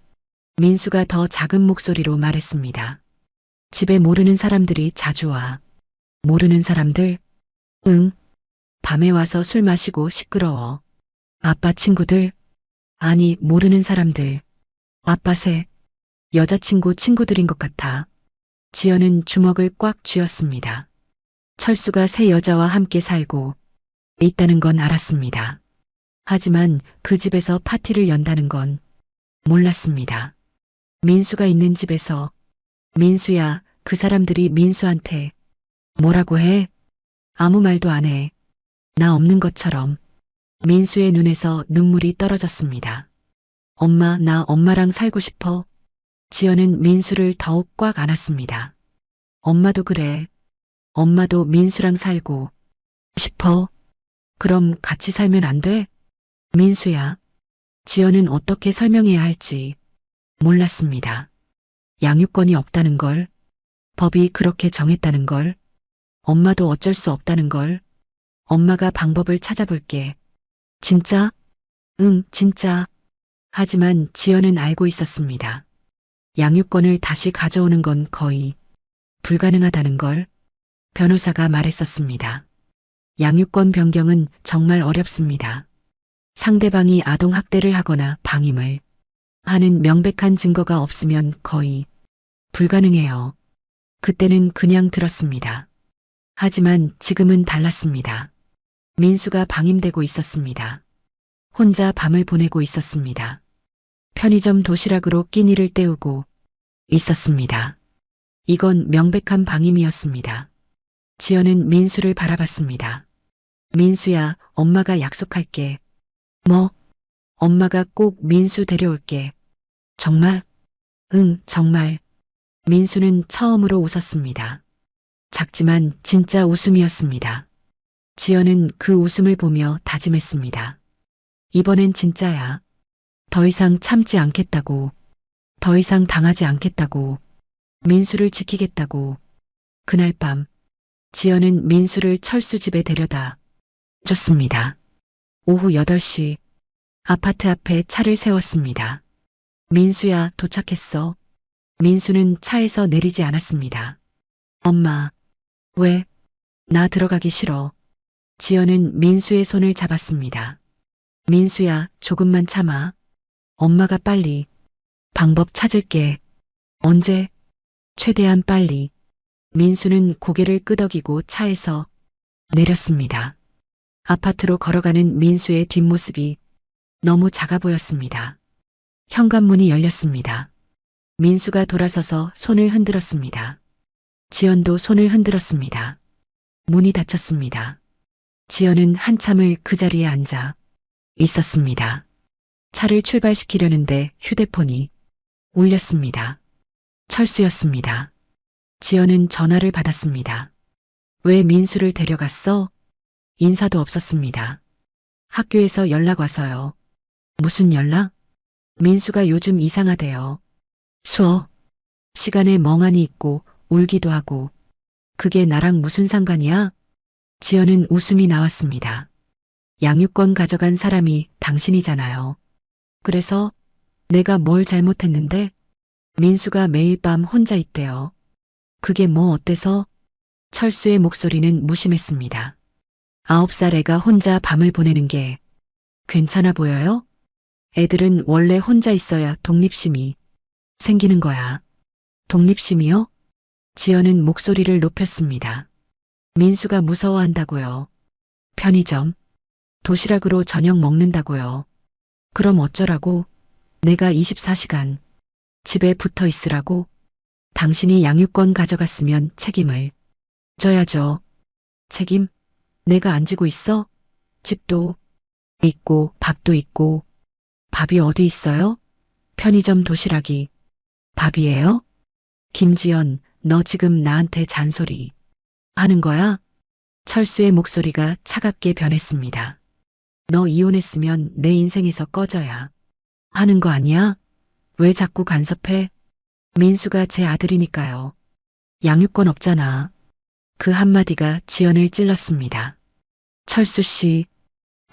민수가 더 작은 목소리로 말했습니다. 집에 모르는 사람들이 자주 와. 모르는 사람들? 응. 밤에 와서 술 마시고 시끄러워. 아빠 친구들? 아니, 모르는 사람들. 아빠 새 여자친구 친구들인 것 같아. 지연은 주먹을 꽉 쥐었습니다. 철수가 새 여자와 함께 살고 있다는 건 알았습니다. 하지만 그 집에서 파티를 연다는 건 몰랐습니다. 민수가 있는 집에서. 민수야, 그 사람들이 민수한테 뭐라고 해? 아무 말도 안 해. 나 없는 것처럼. 민수의 눈에서 눈물이 떨어졌습니다. 엄마, 나 엄마랑 살고 싶어. 지연은 민수를 더욱 꽉 안았습니다. 엄마도 그래. 엄마도 민수랑 살고 싶어. 그럼 같이 살면 안 돼? 민수야. 지연은 어떻게 설명해야 할지 몰랐습니다. 양육권이 없다는 걸, 법이 그렇게 정했다는 걸, 엄마도 어쩔 수 없다는 걸, 엄마가 방법을 찾아볼게. 진짜? 응, 진짜. 하지만 지연은 알고 있었습니다. 양육권을 다시 가져오는 건 거의 불가능하다는 걸 변호사가 말했었습니다. 양육권 변경은 정말 어렵습니다. 상대방이 아동학대를 하거나 방임을 하는 명백한 증거가 없으면 거의 불가능해요. 그때는 그냥 들었습니다. 하지만 지금은 달랐습니다. 민수가 방임되고 있었습니다. 혼자 밤을 보내고 있었습니다. 편의점 도시락으로 끼니를 때우고 있었습니다. 이건 명백한 방임이었습니다. 지연은 민수를 바라봤습니다. 민수야, 엄마가 약속할게. 뭐? 엄마가 꼭 민수 데려올게. 정말? 응, 정말. 민수는 처음으로 웃었습니다. 작지만 진짜 웃음이었습니다. 지연은 그 웃음을 보며 다짐했습니다. 이번엔 진짜야. 더 이상 참지 않겠다고. 더 이상 당하지 않겠다고. 민수를 지키겠다고. 그날 밤 지연은 민수를 철수 집에 데려다 줬습니다. 오후 8시 아파트 앞에 차를 세웠습니다. 민수야, 도착했어. 민수는 차에서 내리지 않았습니다. 엄마, 왜? 나 들어가기 싫어. 지연은 민수의 손을 잡았습니다. 민수야, 조금만 참아. 엄마가 빨리 방법 찾을게. 언제? 최대한 빨리. 민수는 고개를 끄덕이고 차에서 내렸습니다. 아파트로 걸어가는 민수의 뒷모습이 너무 작아 보였습니다. 현관문이 열렸습니다. 민수가 돌아서서 손을 흔들었습니다. 지연도 손을 흔들었습니다. 문이 닫혔습니다. 지연은 한참을 그 자리에 앉아 있었습니다. 차를 출발시키려는데 휴대폰이 울렸습니다. 철수였습니다. 지연은 전화를 받았습니다. 왜 민수를 데려갔어? 인사도 없었습니다. 학교에서 연락 와서요. 무슨 연락? 민수가 요즘 이상하대요. 수업 시간에 멍하니 있고 울기도 하고. 그게 나랑 무슨 상관이야? 지연은 웃음이 나왔습니다. 양육권 가져간 사람이 당신이잖아요. 그래서 내가 뭘 잘못했는데? 민수가 매일 밤 혼자 있대요. 그게 뭐 어때서? 철수의 목소리는 무심했습니다. 9살 애가 혼자 밤을 보내는 게 괜찮아 보여요? 애들은 원래 혼자 있어야 독립심이 생기는 거야. 독립심이요? 지연은 목소리를 높였습니다. 민수가 무서워한다고요. 편의점, 도시락으로 저녁 먹는다고요. 그럼 어쩌라고? 내가 24시간 집에 붙어 있으라고? 당신이 양육권 가져갔으면 책임을 져야죠. 책임? 내가 안 지고 있어? 집도 있고 밥도 있고. 밥이 어디 있어요? 편의점 도시락이 밥이에요? 김지연, 너 지금 나한테 잔소리 하는 거야? 철수의 목소리가 차갑게 변했습니다. 너 이혼했으면 내 인생에서 꺼져야 하는 거 아니야? 왜 자꾸 간섭해? 민수가 제 아들이니까요. 양육권 없잖아. 그 한마디가 지연을 찔렀습니다. 철수 씨,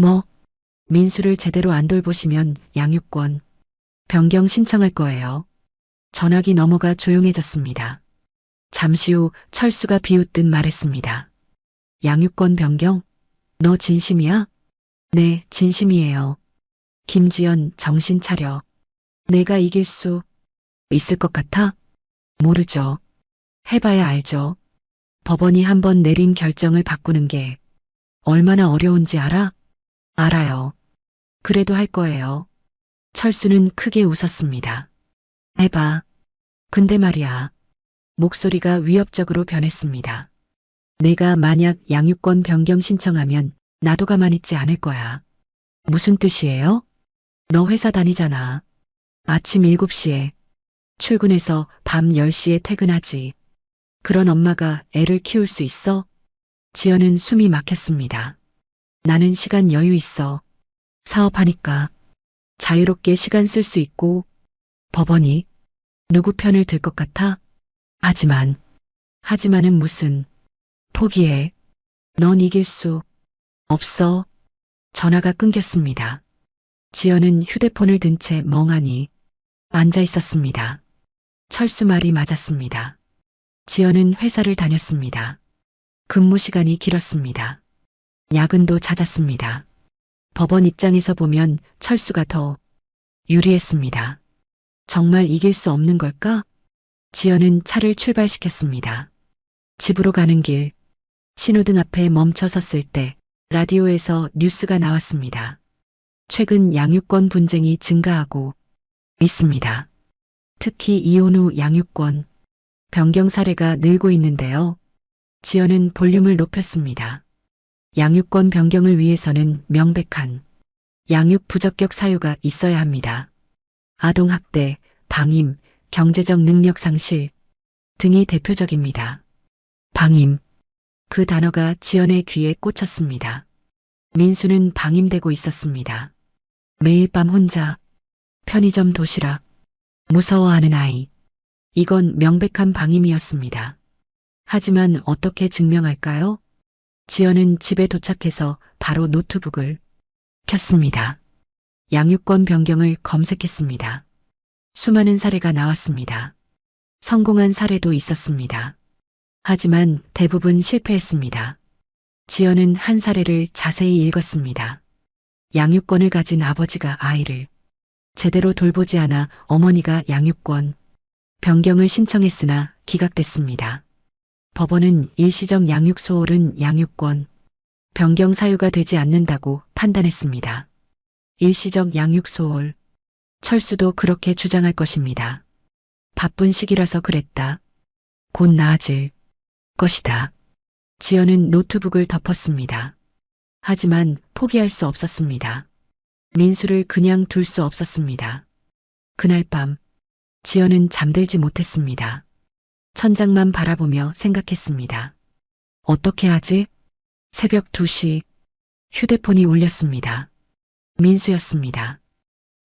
뭐? 민수를 제대로 안 돌보시면 양육권 변경 신청할 거예요. 전화기 넘어가 조용해졌습니다. 잠시 후 철수가 비웃듯 말했습니다. 양육권 변경? 너 진심이야? 네, 진심이에요. 김지연, 정신 차려. 내가 이길 수 있을 것 같아? 모르죠. 해봐야 알죠. 법원이 한번 내린 결정을 바꾸는 게 얼마나 어려운지 알아? 알아요. 그래도 할 거예요. 철수는 크게 웃었습니다. 해봐. 근데 말이야. 목소리가 위협적으로 변했습니다. 내가 만약 양육권 변경 신청하면 나도 가만히 있지 않을 거야. 무슨 뜻이에요? 너 회사 다니잖아. 아침 7시에 출근해서 밤 10시에 퇴근하지. 그런 엄마가 애를 키울 수 있어? 지연은 숨이 막혔습니다. 나는 시간 여유 있어. 사업하니까 자유롭게 시간 쓸 수 있고. 법원이 누구 편을 들 것 같아? 하지만은 무슨. 포기해. 넌 이길 수 없어. 전화가 끊겼습니다. 지연은 휴대폰을 든 채 멍하니 앉아 있었습니다. 철수 말이 맞았습니다. 지연은 회사를 다녔습니다. 근무 시간이 길었습니다. 야근도 잦았습니다. 법원 입장에서 보면 철수가 더 유리했습니다. 정말 이길 수 없는 걸까? 지연은 차를 출발시켰습니다. 집으로 가는 길, 신호등 앞에 멈춰 섰을 때 라디오에서 뉴스가 나왔습니다. 최근 양육권 분쟁이 증가하고 있습니다. 특히 이혼 후 양육권, 변경 사례가 늘고 있는데요. 지연은 볼륨을 높였습니다. 양육권 변경을 위해서는 명백한 양육 부적격 사유가 있어야 합니다. 아동학대, 방임, 경제적 능력 상실 등이 대표적입니다. 방임. 그 단어가 지연의 귀에 꽂혔습니다. 민수는 방임되고 있었습니다. 매일 밤 혼자 편의점 도시락 무서워하는 아이. 이건 명백한 방임이었습니다. 하지만 어떻게 증명할까요? 지연은 집에 도착해서 바로 노트북을 켰습니다. 양육권 변경을 검색했습니다. 수많은 사례가 나왔습니다. 성공한 사례도 있었습니다. 하지만 대부분 실패했습니다. 지연은 한 사례를 자세히 읽었습니다. 양육권을 가진 아버지가 아이를 제대로 돌보지 않아 어머니가 양육권 변경을 신청했으나 기각됐습니다. 법원은 일시적 양육 소홀은 양육권 변경 사유가 되지 않는다고 판단했습니다. 일시적 양육 소홀. 철수도 그렇게 주장할 것입니다. 바쁜 시기라서 그랬다. 곧 나아질 것이다. 지연은 노트북을 덮었습니다. 하지만 포기할 수 없었습니다. 민수를 그냥 둘 수 없었습니다. 그날 밤 지연은 잠들지 못했습니다. 천장만 바라보며 생각했습니다. 어떻게 하지? 새벽 2시 휴대폰이 울렸습니다. 민수였습니다.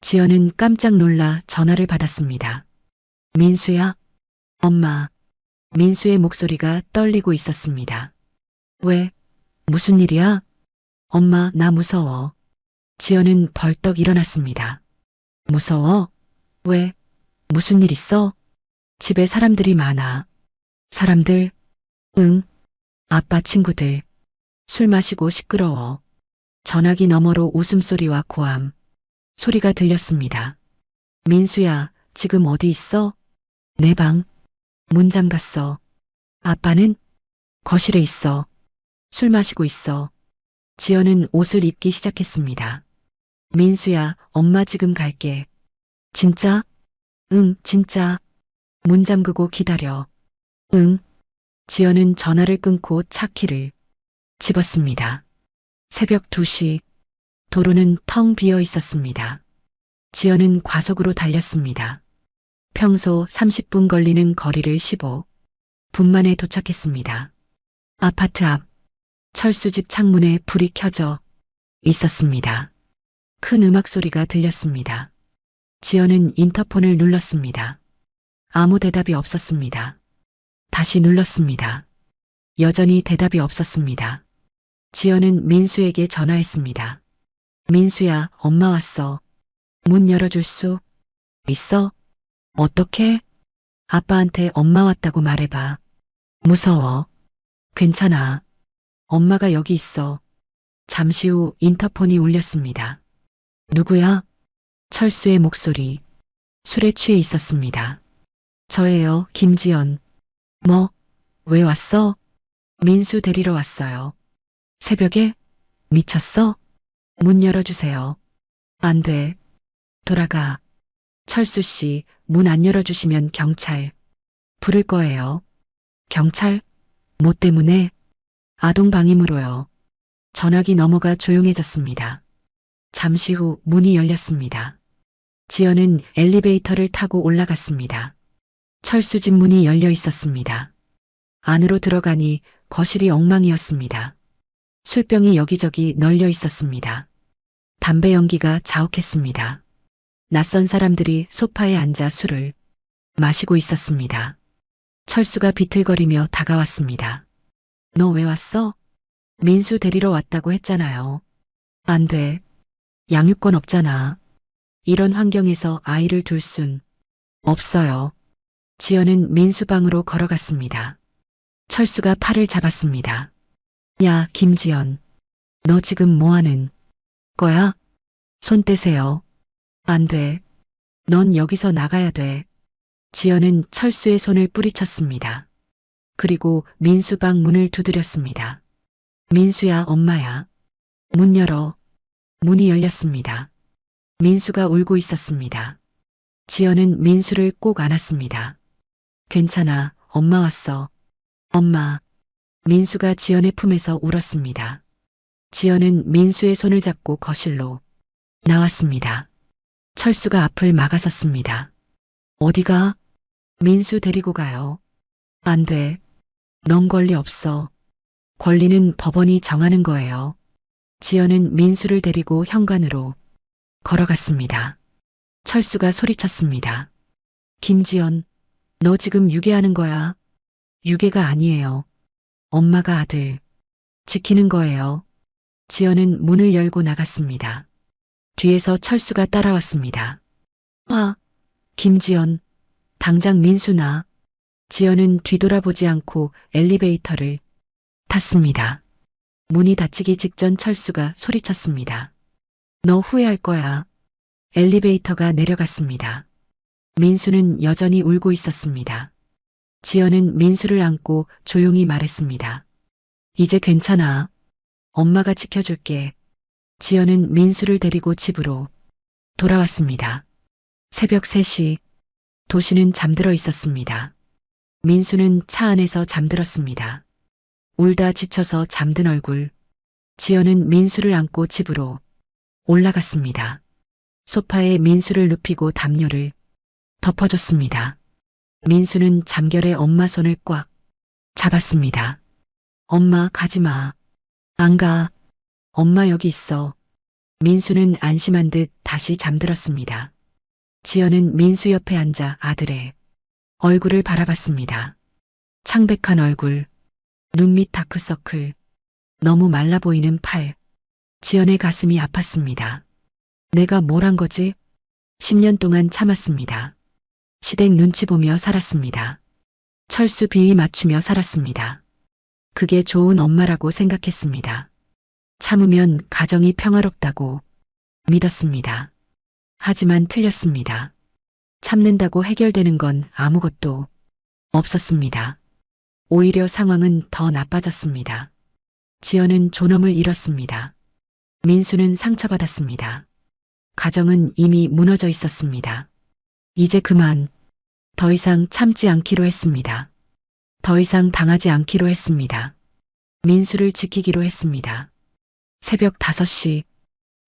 지연은 깜짝 놀라 전화를 받았습니다. 민수야? 엄마. 민수의 목소리가 떨리고 있었습니다. 왜? 무슨 일이야? 엄마, 나 무서워. 지연은 벌떡 일어났습니다. 무서워? 왜? 무슨 일 있어? 집에 사람들이 많아. 사람들? 응. 아빠 친구들. 술 마시고 시끄러워. 전화기 너머로 웃음소리와 고함. 소리가 들렸습니다. 민수야, 지금 어디 있어? 내 방. 문 잠갔어. 아빠는? 거실에 있어. 술 마시고 있어. 지연은 옷을 입기 시작했습니다. 민수야, 엄마 지금 갈게. 진짜? 응, 진짜. 문 잠그고 기다려. 응. 지연은 전화를 끊고 차 키를 집었습니다. 새벽 2시 도로는 텅 비어 있었습니다. 지연은 과속으로 달렸습니다. 평소 30분 걸리는 거리를 15분 만에 도착했습니다. 아파트 앞 철수집 창문에 불이 켜져 있었습니다. 큰 음악 소리가 들렸습니다. 지연은 인터폰을 눌렀습니다. 아무 대답이 없었습니다. 다시 눌렀습니다. 여전히 대답이 없었습니다. 지연은 민수에게 전화했습니다. 민수야, 엄마 왔어. 문 열어줄 수 있어? 어떻게? 아빠한테 엄마 왔다고 말해봐. 무서워. 괜찮아. 엄마가 여기 있어. 잠시 후 인터폰이 울렸습니다. 누구야? 철수의 목소리. 술에 취해 있었습니다. 저예요, 김지연. 뭐? 왜 왔어? 민수 데리러 왔어요. 새벽에? 미쳤어? 문 열어주세요. 안 돼. 돌아가. 철수 씨, 문 안 열어주시면 경찰 부를 거예요. 경찰? 뭐 때문에? 아동 방임으로요. 전화기 너머가 조용해졌습니다. 잠시 후 문이 열렸습니다. 지연은 엘리베이터를 타고 올라갔습니다. 철수 집 문이 열려 있었습니다. 안으로 들어가니 거실이 엉망이었습니다. 술병이 여기저기 널려 있었습니다. 담배 연기가 자욱했습니다. 낯선 사람들이 소파에 앉아 술을 마시고 있었습니다. 철수가 비틀거리며 다가왔습니다. 너 왜 왔어? 민수 데리러 왔다고 했잖아요. 안 돼. 양육권 없잖아. 이런 환경에서 아이를 둘 순 없어요. 지연은 민수 방으로 걸어갔습니다. 철수가 팔을 잡았습니다. 야, 김지연. 너 지금 뭐 하는 거야? 손 떼세요. 안 돼. 넌 여기서 나가야 돼. 지연은 철수의 손을 뿌리쳤습니다. 그리고 민수 방 문을 두드렸습니다. 민수야, 엄마야. 문 열어. 문이 열렸습니다. 민수가 울고 있었습니다. 지연은 민수를 꼭 안았습니다. 괜찮아, 엄마 왔어. 엄마. 민수가 지연의 품에서 울었습니다. 지연은 민수의 손을 잡고 거실로 나왔습니다. 철수가 앞을 막아섰습니다. 어디가? 민수 데리고 가요. 안 돼. 넌 권리 없어. 권리는 법원이 정하는 거예요. 지연은 민수를 데리고 현관으로 걸어갔습니다. 철수가 소리쳤습니다. 김지연, 너 지금 유괴하는 거야. 유괴가 아니에요. 엄마가 아들 지키는 거예요. 지연은 문을 열고 나갔습니다. 뒤에서 철수가 따라왔습니다. 김지연, 당장 민수 나. 지연은 뒤돌아보지 않고 엘리베이터를 탔습니다. 문이 닫히기 직전 철수가 소리쳤습니다. 너 후회할 거야. 엘리베이터가 내려갔습니다. 민수는 여전히 울고 있었습니다. 지연은 민수를 안고 조용히 말했습니다. 이제 괜찮아. 엄마가 지켜줄게. 지연은 민수를 데리고 집으로 돌아왔습니다. 새벽 3시, 도시는 잠들어 있었습니다. 민수는 차 안에서 잠들었습니다. 울다 지쳐서 잠든 얼굴. 지연은 민수를 안고 집으로 올라갔습니다. 소파에 민수를 눕히고 담요를 덮어줬습니다. 민수는 잠결에 엄마 손을 꽉 잡았습니다. 엄마 가지 마. 안 가. 엄마 여기 있어. 민수는 안심한 듯 다시 잠들었습니다. 지연은 민수 옆에 앉아 아들의 얼굴을 바라봤습니다. 창백한 얼굴, 눈 밑 다크서클, 너무 말라 보이는 팔. 지연의 가슴이 아팠습니다. 내가 뭘 한 거지? 10년 동안 참았습니다. 시댁 눈치 보며 살았습니다. 철수 비위 맞추며 살았습니다. 그게 좋은 엄마라고 생각했습니다. 참으면 가정이 평화롭다고 믿었습니다. 하지만 틀렸습니다. 참는다고 해결되는 건 아무것도 없었습니다. 오히려 상황은 더 나빠졌습니다. 지연은 존엄을 잃었습니다. 민수는 상처받았습니다. 가정은 이미 무너져 있었습니다. 이제 그만. 더 이상 참지 않기로 했습니다. 더 이상 당하지 않기로 했습니다. 민수를 지키기로 했습니다. 새벽 5시,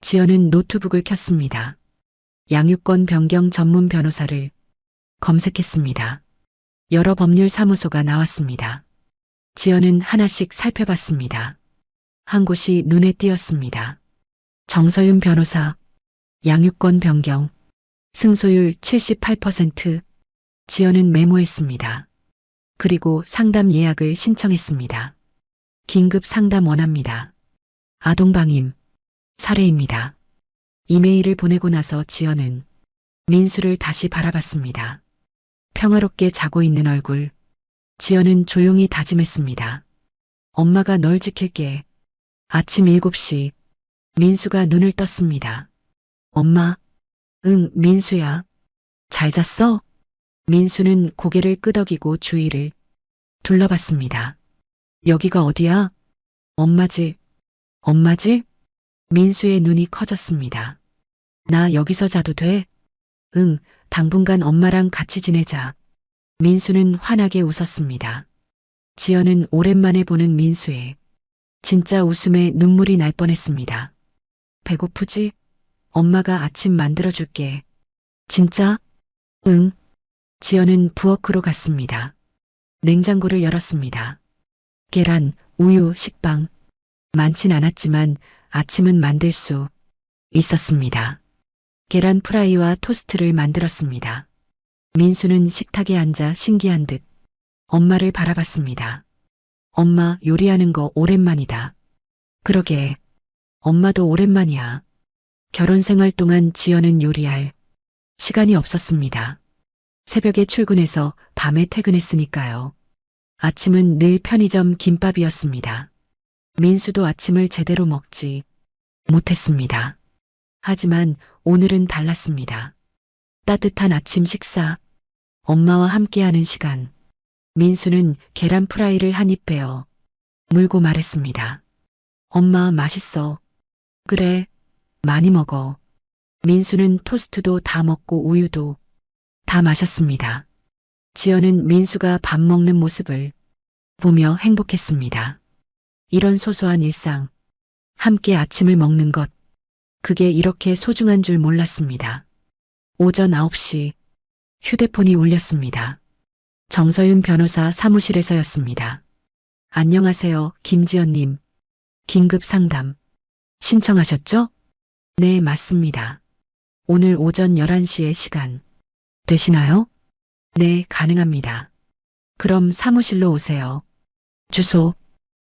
지연은 노트북을 켰습니다. 양육권 변경 전문 변호사를 검색했습니다. 여러 법률 사무소가 나왔습니다. 지연은 하나씩 살펴봤습니다. 한 곳이 눈에 띄었습니다. 정서윤 변호사, 양육권 변경, 승소율 78%. 지연은 메모했습니다. 그리고 상담 예약을 신청했습니다. 긴급 상담 원합니다. 아동방임, 살해입니다. 이메일을 보내고 나서 지연은 민수를 다시 바라봤습니다. 평화롭게 자고 있는 얼굴. 지연은 조용히 다짐했습니다. 엄마가 널 지킬게. 아침 7시, 민수가 눈을 떴습니다. 엄마? 응, 민수야. 잘 잤어? 민수는 고개를 끄덕이고 주위를 둘러봤습니다. 여기가 어디야? 엄마 집. 엄마 집? 민수의 눈이 커졌습니다. 나 여기서 자도 돼? 응, 당분간 엄마랑 같이 지내자. 민수는 환하게 웃었습니다. 지연은 오랜만에 보는 민수의 진짜 웃음에 눈물이 날 뻔했습니다. 배고프지? 엄마가 아침 만들어줄게. 진짜? 응. 지연은 부엌으로 갔습니다. 냉장고를 열었습니다. 계란, 우유, 식빵. 많진 않았지만 아침은 만들 수 있었습니다. 계란 프라이와 토스트를 만들었습니다. 민수는 식탁에 앉아 신기한 듯 엄마를 바라봤습니다. 엄마 요리하는 거 오랜만이다. 그러게. 엄마도 오랜만이야. 결혼 생활 동안 지연은 요리할 시간이 없었습니다. 새벽에 출근해서 밤에 퇴근했으니까요. 아침은 늘 편의점 김밥이었습니다. 민수도 아침을 제대로 먹지 못했습니다. 하지만 오늘은 달랐습니다. 따뜻한 아침 식사, 엄마와 함께하는 시간. 민수는 계란 프라이를 한 입 베어 물고 말했습니다. 엄마 맛있어. 그래, 많이 먹어. 민수는 토스트도 다 먹고 우유도 다 마셨습니다. 지연은 민수가 밥 먹는 모습을 보며 행복했습니다. 이런 소소한 일상, 함께 아침을 먹는 것, 그게 이렇게 소중한 줄 몰랐습니다. 오전 9시 휴대폰이 울렸습니다. 정서윤 변호사 사무실에서였습니다. 안녕하세요, 김지연님. 긴급 상담 신청하셨죠? 네, 맞습니다. 오늘 오전 11시에 시간 되시나요? 네, 가능합니다. 그럼 사무실로 오세요. 주소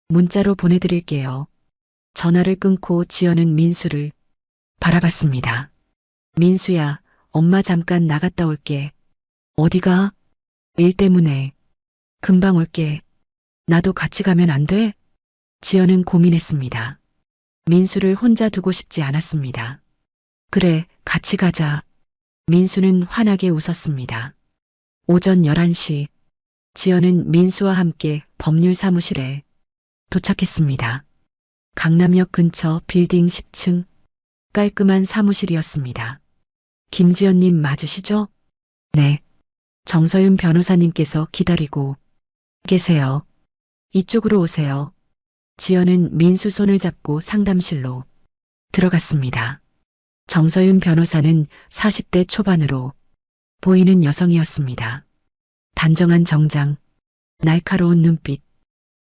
문자로 보내드릴게요. 전화를 끊고 지연은 민수를 바라봤습니다. 민수야, 엄마 잠깐 나갔다 올게. 어디가? 일 때문에. 금방 올게. 나도 같이 가면 안 돼? 지연은 고민했습니다. 민수를 혼자 두고 싶지 않았습니다. 그래, 같이 가자. 민수는 환하게 웃었습니다. 오전 11시, 지연은 민수와 함께 법률 사무실에 도착했습니다. 강남역 근처 빌딩 10층 깔끔한 사무실이었습니다. 김지연님 맞으시죠? 네. 정서윤 변호사님께서 기다리고 계세요. 이쪽으로 오세요. 지연은 민수 손을 잡고 상담실로 들어갔습니다. 정서윤 변호사는 40대 초반으로 보이는 여성이었습니다. 단정한 정장, 날카로운 눈빛,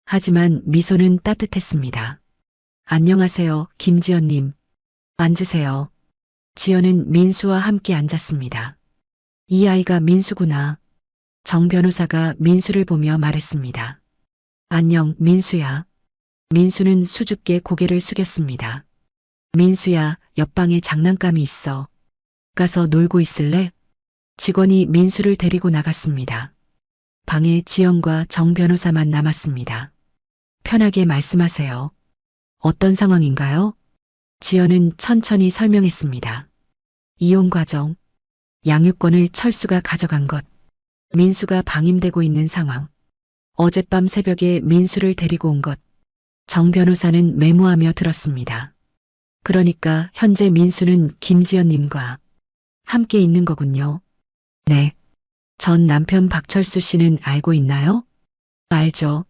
하지만 미소는 따뜻했습니다. 안녕하세요, 김지연님. 앉으세요. 지연은 민수와 함께 앉았습니다. 이 아이가 민수구나. 정 변호사가 민수를 보며 말했습니다. 안녕, 민수야. 민수는 수줍게 고개를 숙였습니다. 민수야, 옆방에 장난감이 있어. 가서 놀고 있을래? 직원이 민수를 데리고 나갔습니다. 방에 지연과 정 변호사만 남았습니다. 편하게 말씀하세요. 어떤 상황인가요? 지연은 천천히 설명했습니다. 이혼 과정, 양육권을 철수가 가져간 것, 민수가 방임되고 있는 상황, 어젯밤 새벽에 민수를 데리고 온 것, 정 변호사는 메모하며 들었습니다. 그러니까 현재 민수는 김지연님과 함께 있는 거군요. 네. 전 남편 박철수 씨는 알고 있나요? 알죠.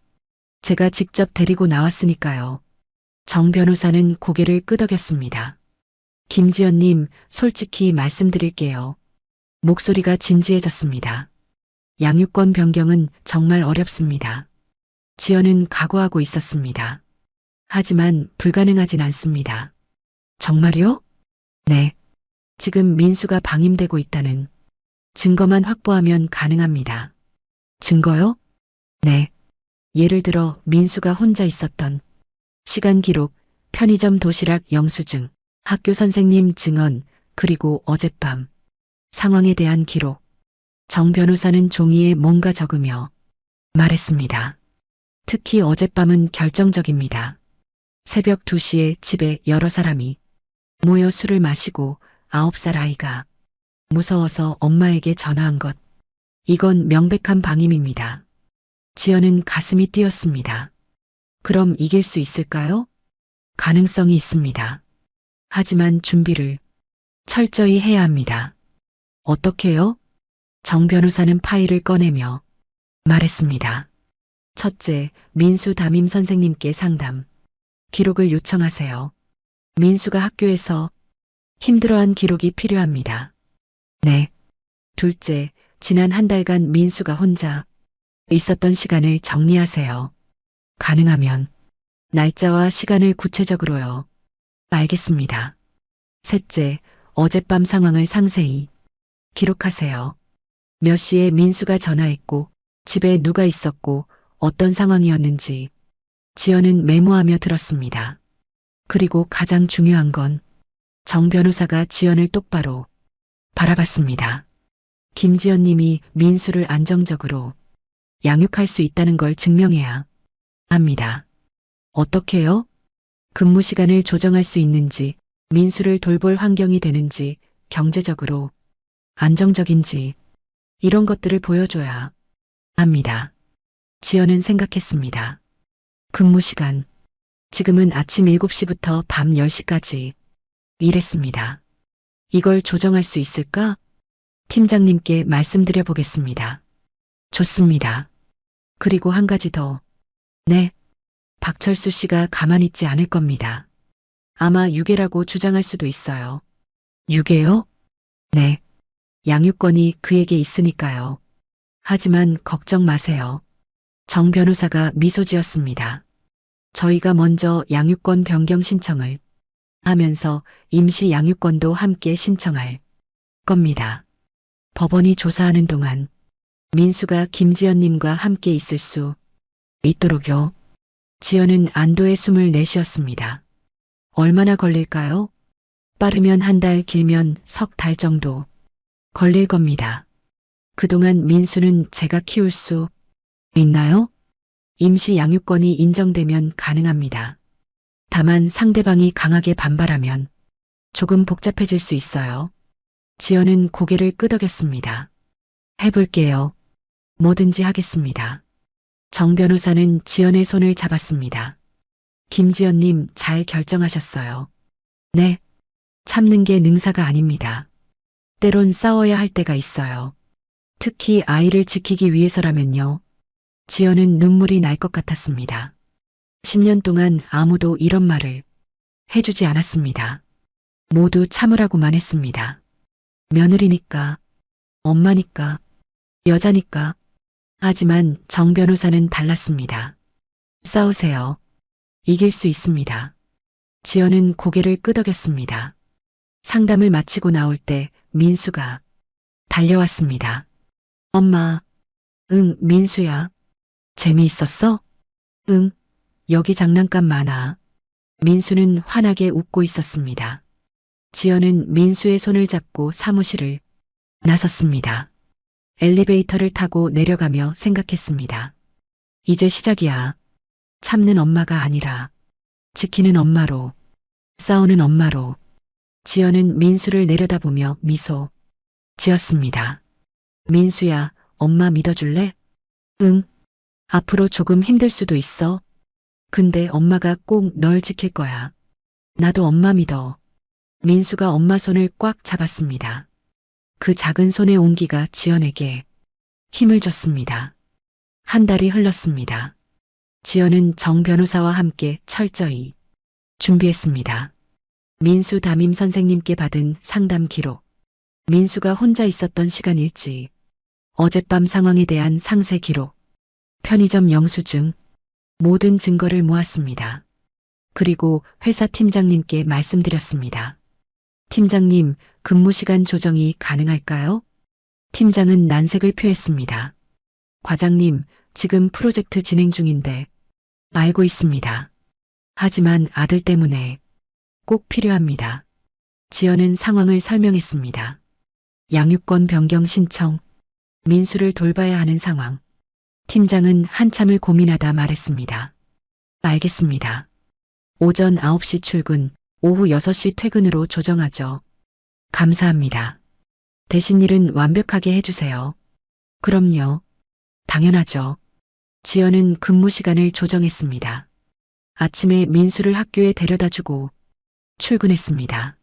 제가 직접 데리고 나왔으니까요. 정 변호사는 고개를 끄덕였습니다. 김지연님, 솔직히 말씀드릴게요. 목소리가 진지해졌습니다. 양육권 변경은 정말 어렵습니다. 지연은 각오하고 있었습니다. 하지만 불가능하진 않습니다. 정말요? 네. 지금 민수가 방임되고 있다는 증거만 확보하면 가능합니다. 증거요? 네. 예를 들어 민수가 혼자 있었던 시간 기록, 편의점 도시락 영수증, 학교 선생님 증언, 그리고 어젯밤 상황에 대한 기록. 정 변호사는 종이에 뭔가 적으며 말했습니다. 특히 어젯밤은 결정적입니다. 새벽 2시에 집에 여러 사람이 모여 술을 마시고 9살 아이가 무서워서 엄마에게 전화한 것. 이건 명백한 방임입니다. 지연은 가슴이 뛰었습니다. 그럼 이길 수 있을까요? 가능성이 있습니다. 하지만 준비를 철저히 해야 합니다. 어떻게요? 정 변호사는 파일을 꺼내며 말했습니다. 첫째, 민수 담임 선생님께 상담 기록을 요청하세요. 민수가 학교에서 힘들어한 기록이 필요합니다. 네. 둘째, 지난 한 달간 민수가 혼자 있었던 시간을 정리하세요. 가능하면 날짜와 시간을 구체적으로요. 알겠습니다. 셋째, 어젯밤 상황을 상세히 기록하세요. 몇 시에 민수가 전화했고 집에 누가 있었고 어떤 상황이었는지 지연은 메모하며 들었습니다. 그리고 가장 중요한 건 정 변호사가 지연을 똑바로 바라봤습니다. 김지연 님이 민수를 안정적으로 양육할 수 있다는 걸 증명해야 합니다. 어떻게요? 근무 시간을 조정할 수 있는지, 민수를 돌볼 환경이 되는지, 경제적으로 안정적인지 이런 것들을 보여줘야 합니다. 지연은 생각했습니다. 근무 시간. 지금은 아침 7시부터 밤 10시까지 일했습니다. 이걸 조정할 수 있을까? 팀장님께 말씀드려 보겠습니다. 좋습니다. 그리고 한 가지 더. 네. 박철수 씨가 가만히 있지 않을 겁니다. 아마 유괴라고 주장할 수도 있어요. 유괴요? 네. 양육권이 그에게 있으니까요. 하지만 걱정 마세요. 정 변호사가 미소 지었습니다. 저희가 먼저 양육권 변경 신청을 하면서 임시 양육권도 함께 신청할 겁니다. 법원이 조사하는 동안 민수가 김지연님과 함께 있을 수 있도록요. 지연은 안도의 숨을 내쉬었습니다. 얼마나 걸릴까요? 빠르면 한 달, 길면 석 달 정도 걸릴 겁니다. 그동안 민수는 제가 키울 수 있나요? 임시 양육권이 인정되면 가능합니다. 다만 상대방이 강하게 반발하면 조금 복잡해질 수 있어요. 지연은 고개를 끄덕였습니다. 해볼게요. 뭐든지 하겠습니다. 정 변호사는 지연의 손을 잡았습니다. 김지연님 잘 결정하셨어요. 네. 참는 게 능사가 아닙니다. 때론 싸워야 할 때가 있어요. 특히 아이를 지키기 위해서라면요. 지연은 눈물이 날 것 같았습니다. 10년 동안 아무도 이런 말을 해주지 않았습니다. 모두 참으라고만 했습니다. 며느리니까, 엄마니까, 여자니까. 하지만 정 변호사는 달랐습니다. 싸우세요. 이길 수 있습니다. 지연은 고개를 끄덕였습니다. 상담을 마치고 나올 때 민수가 달려왔습니다. 엄마. 응, 민수야. 재미있었어? 응, 여기 장난감 많아. 민수는 환하게 웃고 있었습니다. 지연은 민수의 손을 잡고 사무실을 나섰습니다. 엘리베이터를 타고 내려가며 생각했습니다. 이제 시작이야. 참는 엄마가 아니라 지키는 엄마로, 싸우는 엄마로. 지연은 민수를 내려다보며 미소 지었습니다. 민수야, 엄마 믿어줄래? 응. 앞으로 조금 힘들 수도 있어. 근데 엄마가 꼭 널 지킬 거야. 나도 엄마 믿어. 민수가 엄마 손을 꽉 잡았습니다. 그 작은 손의 온기가 지연에게 힘을 줬습니다. 한 달이 흘렀습니다. 지연은 정 변호사와 함께 철저히 준비했습니다. 민수 담임 선생님께 받은 상담 기록, 민수가 혼자 있었던 시간 일지, 어젯밤 상황에 대한 상세 기록, 편의점 영수증, 모든 증거를 모았습니다. 그리고 회사 팀장님께 말씀드렸습니다. 팀장님, 근무 시간 조정이 가능할까요? 팀장은 난색을 표했습니다. 과장님, 지금 프로젝트 진행 중인데 알고 있습니다. 하지만 아들 때문에 꼭 필요합니다. 지연은 상황을 설명했습니다. 양육권 변경 신청, 민수를 돌봐야 하는 상황. 팀장은 한참을 고민하다 말했습니다. 알겠습니다. 오전 9시 출근, 오후 6시 퇴근으로 조정하죠. 감사합니다. 대신 일은 완벽하게 해주세요. 그럼요. 당연하죠. 지연은 근무 시간을 조정했습니다. 아침에 민수를 학교에 데려다주고 출근했습니다.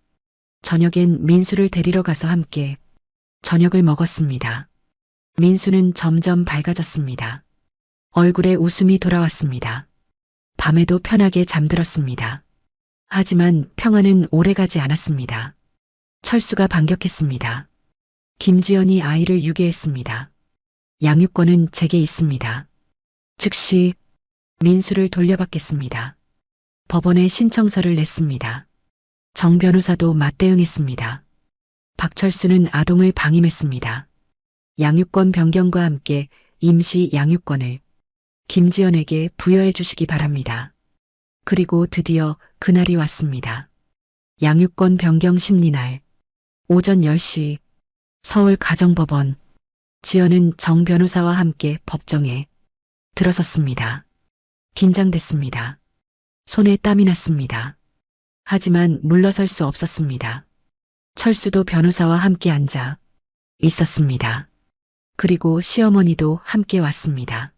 저녁엔 민수를 데리러 가서 함께 저녁을 먹었습니다. 민수는 점점 밝아졌습니다. 얼굴에 웃음이 돌아왔습니다. 밤에도 편하게 잠들었습니다. 하지만 평화는 오래가지 않았습니다. 철수가 반격했습니다. 김지연이 아이를 유괴했습니다. 양육권은 제게 있습니다. 즉시 민수를 돌려받겠습니다. 법원에 신청서를 냈습니다. 정 변호사도 맞대응했습니다. 박철수는 아동을 방임했습니다. 양육권 변경과 함께 임시 양육권을 김지연에게 부여해 주시기 바랍니다. 그리고 드디어 그날이 왔습니다. 양육권 변경 심리날 오전 10시 서울 가정법원. 지연은 정 변호사와 함께 법정에 들어섰습니다. 긴장됐습니다. 손에 땀이 났습니다. 하지만 물러설 수 없었습니다. 철수도 변호사와 함께 앉아 있었습니다. 그리고 시어머니도 함께 왔습니다.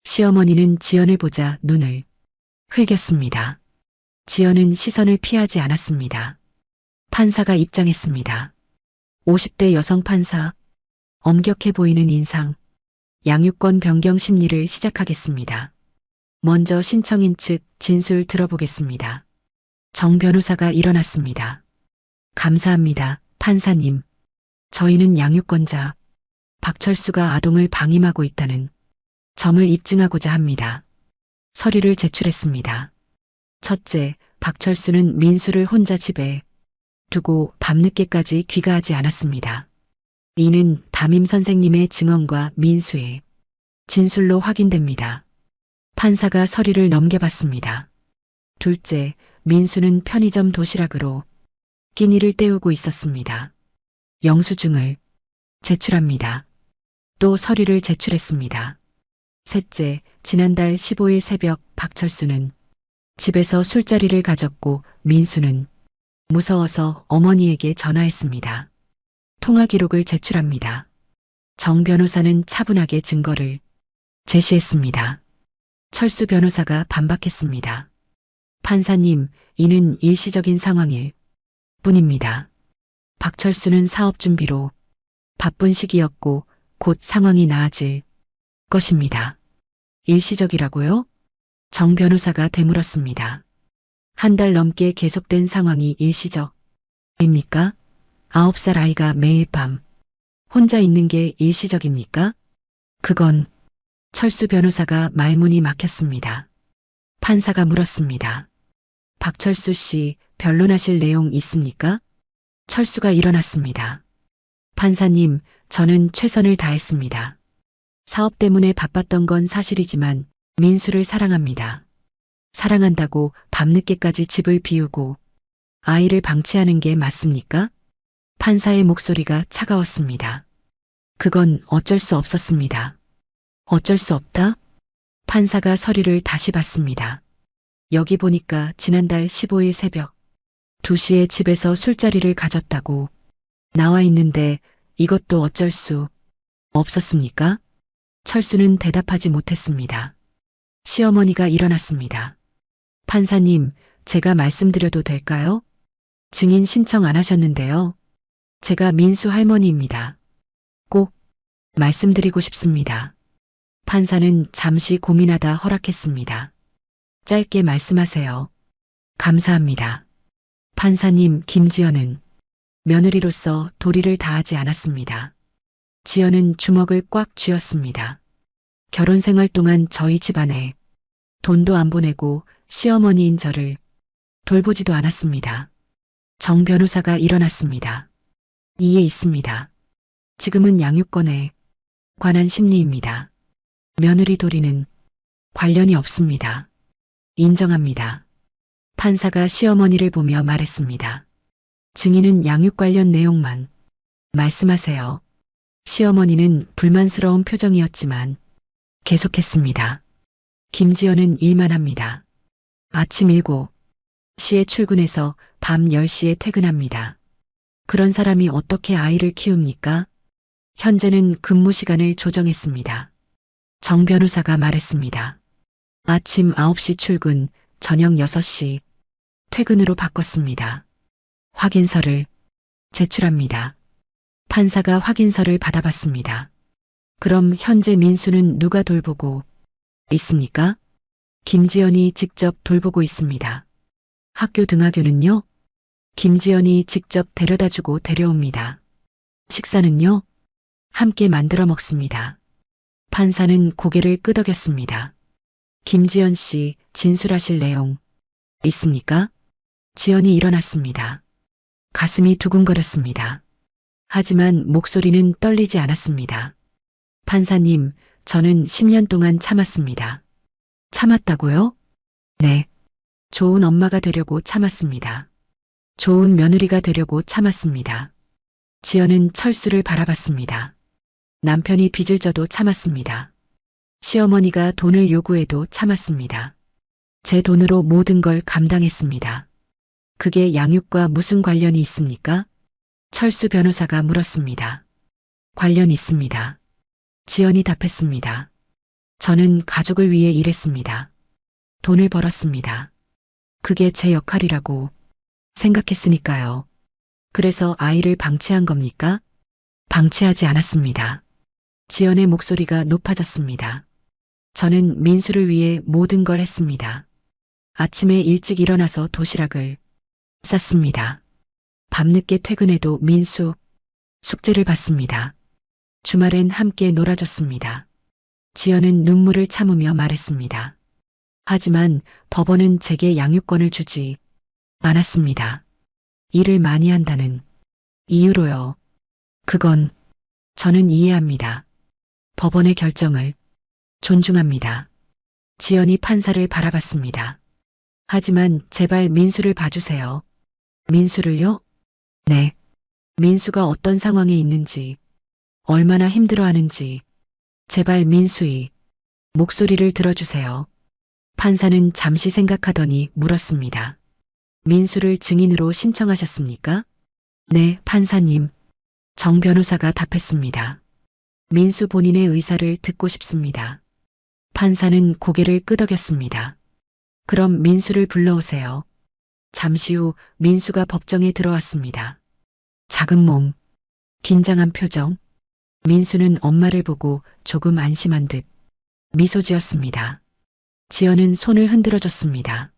시어머니는 지연을 보자 눈을 흘겼습니다. 지연은 시선을 피하지 않았습니다. 판사가 입장했습니다. 50대 여성 판사, 엄격해 보이는 인상. 양육권 변경 심리를 시작하겠습니다. 먼저 신청인 측 진술 들어보겠습니다. 정 변호사가 일어났습니다. 감사합니다, 판사님. 저희는 양육권자 박철수가 아동을 방임하고 있다는 점을 입증하고자 합니다. 서류를 제출했습니다. 첫째, 박철수는 민수를 혼자 집에 두고 밤늦게까지 귀가하지 않았습니다. 이는 담임 선생님의 증언과 민수의 진술로 확인됩니다. 판사가 서류를 넘겨봤습니다. 둘째, 민수는 편의점 도시락으로 끼니를 때우고 있었습니다. 영수증을 제출합니다. 또 서류를 제출했습니다. 셋째, 지난달 15일 새벽 박철수는 집에서 술자리를 가졌고 민수는 무서워서 어머니에게 전화했습니다. 통화 기록을 제출합니다. 정 변호사는 차분하게 증거를 제시했습니다. 철수 변호사가 반박했습니다. 판사님, 이는 일시적인 상황일 뿐입니다. 박철수는 사업 준비로 바쁜 시기였고 곧 상황이 나아질 것입니다. 일시적이라고요? 정 변호사가 되물었습니다. 한 달 넘게 계속된 상황이 일시적입니까? 9살 아이가 매일 밤 혼자 있는 게 일시적입니까? 그건 철수 변호사가 말문이 막혔습니다. 판사가 물었습니다. 박철수 씨, 변론하실 내용 있습니까? 철수가 일어났습니다. 판사님, 저는 최선을 다했습니다. 사업 때문에 바빴던 건 사실이지만 민수를 사랑합니다. 사랑한다고 밤늦게까지 집을 비우고 아이를 방치하는 게 맞습니까? 판사의 목소리가 차가웠습니다. 그건 어쩔 수 없었습니다. 어쩔 수 없다? 판사가 서류를 다시 봤습니다. 여기 보니까 지난달 15일 새벽 2시에 집에서 술자리를 가졌다고 나와 있는데 이것도 어쩔 수 없었습니까? 철수는 대답하지 못했습니다. 시어머니가 일어났습니다. 판사님, 제가 말씀드려도 될까요? 증인 신청 안 하셨는데요. 제가 민수 할머니입니다. 꼭 말씀드리고 싶습니다. 판사는 잠시 고민하다 허락했습니다. 짧게 말씀하세요. 감사합니다. 판사님, 김지연은 며느리로서 도리를 다하지 않았습니다. 지연은 주먹을 꽉 쥐었습니다. 결혼 생활 동안 저희 집안에 돈도 안 보내고 시어머니인 저를 돌보지도 않았습니다. 정 변호사가 일어났습니다. 이해 있습니다. 지금은 양육권에 관한 심리입니다. 며느리 도리는 관련이 없습니다. 인정합니다. 판사가 시어머니를 보며 말했습니다. 증인은 양육 관련 내용만 말씀하세요. 시어머니는 불만스러운 표정이었지만 계속했습니다. 김지연은 일만 합니다. 아침 7시에 출근해서 밤 10시에 퇴근합니다. 그런 사람이 어떻게 아이를 키웁니까? 현재는 근무 시간을 조정했습니다. 정 변호사가 말했습니다. 아침 9시 출근, 저녁 6시 퇴근으로 바꿨습니다. 확인서를 제출합니다. 판사가 확인서를 받아봤습니다. 그럼 현재 민수는 누가 돌보고 있습니까? 김지연이 직접 돌보고 있습니다. 학교 등하교는요? 김지연이 직접 데려다주고 데려옵니다. 식사는요? 함께 만들어 먹습니다. 판사는 고개를 끄덕였습니다. 김지연 씨, 진술하실 내용 있습니까? 지연이 일어났습니다. 가슴이 두근거렸습니다. 하지만 목소리는 떨리지 않았습니다. 판사님, 저는 10년 동안 참았습니다. 참았다고요? 네. 좋은 엄마가 되려고 참았습니다. 좋은 며느리가 되려고 참았습니다. 지연은 철수를 바라봤습니다. 남편이 빚을 져도 참았습니다. 시어머니가 돈을 요구해도 참았습니다. 제 돈으로 모든 걸 감당했습니다. 그게 양육과 무슨 관련이 있습니까? 철수 변호사가 물었습니다. 관련 있습니다. 지연이 답했습니다. 저는 가족을 위해 일했습니다. 돈을 벌었습니다. 그게 제 역할이라고 생각했으니까요. 그래서 아이를 방치한 겁니까? 방치하지 않았습니다. 지연의 목소리가 높아졌습니다. 저는 민수를 위해 모든 걸 했습니다. 아침에 일찍 일어나서 도시락을 쌌습니다. 밤늦게 퇴근해도 민수 숙제를 받습니다. 주말엔 함께 놀아줬습니다. 지연은 눈물을 참으며 말했습니다. 하지만 법원은 제게 양육권을 주지 않았습니다. 일을 많이 한다는 이유로요. 그건 저는 이해합니다. 법원의 결정을 존중합니다. 지연이 판사를 바라봤습니다. 하지만 제발 민수를 봐주세요. 민수를요? 네. 민수가 어떤 상황에 있는지, 얼마나 힘들어하는지, 제발 민수의 목소리를 들어주세요. 판사는 잠시 생각하더니 물었습니다. 민수를 증인으로 신청하셨습니까? 네, 판사님. 정 변호사가 답했습니다. 민수 본인의 의사를 듣고 싶습니다. 판사는 고개를 끄덕였습니다. 그럼 민수를 불러오세요. 잠시 후 민수가 법정에 들어왔습니다. 작은 몸, 긴장한 표정. 민수는 엄마를 보고 조금 안심한 듯 미소 지었습니다. 지연은 손을 흔들어줬습니다.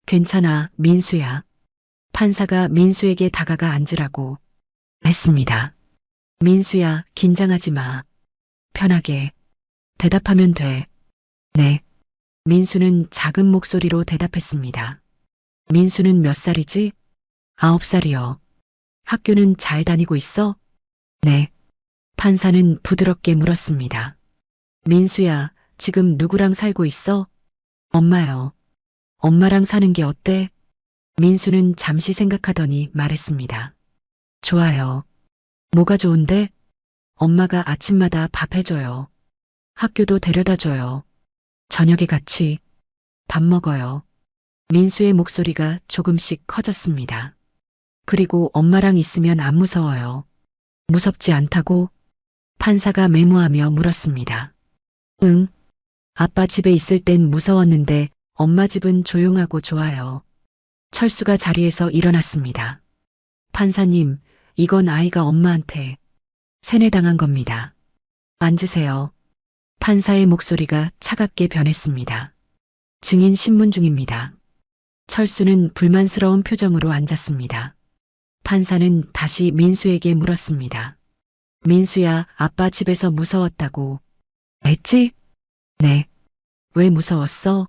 괜찮아, 민수야. 판사가 민수에게 다가가 앉으라고 했습니다. 민수야, 긴장하지 마. 편하게 대답하면 돼. 네. 민수는 작은 목소리로 대답했습니다. 민수는 몇 살이지? 9살이요. 학교는 잘 다니고 있어? 네. 판사는 부드럽게 물었습니다. 민수야, 지금 누구랑 살고 있어? 엄마요. 엄마랑 사는 게 어때? 민수는 잠시 생각하더니 말했습니다. 좋아요. 뭐가 좋은데? 엄마가 아침마다 밥 해줘요. 학교도 데려다 줘요. 저녁에 같이 밥 먹어요. 민수의 목소리가 조금씩 커졌습니다. 그리고 엄마랑 있으면 안 무서워요. 무섭지 않다고? 판사가 메모하며 물었습니다. 응. 아빠 집에 있을 땐 무서웠는데 엄마 집은 조용하고 좋아요. 철수가 자리에서 일어났습니다. 판사님, 이건 아이가 엄마한테 세뇌당한 겁니다. 앉으세요. 판사의 목소리가 차갑게 변했습니다. 증인 신문 중입니다. 철수는 불만스러운 표정으로 앉았습니다. 판사는 다시 민수에게 물었습니다. 민수야, 아빠 집에서 무서웠다고 했지? 네. 왜 무서웠어?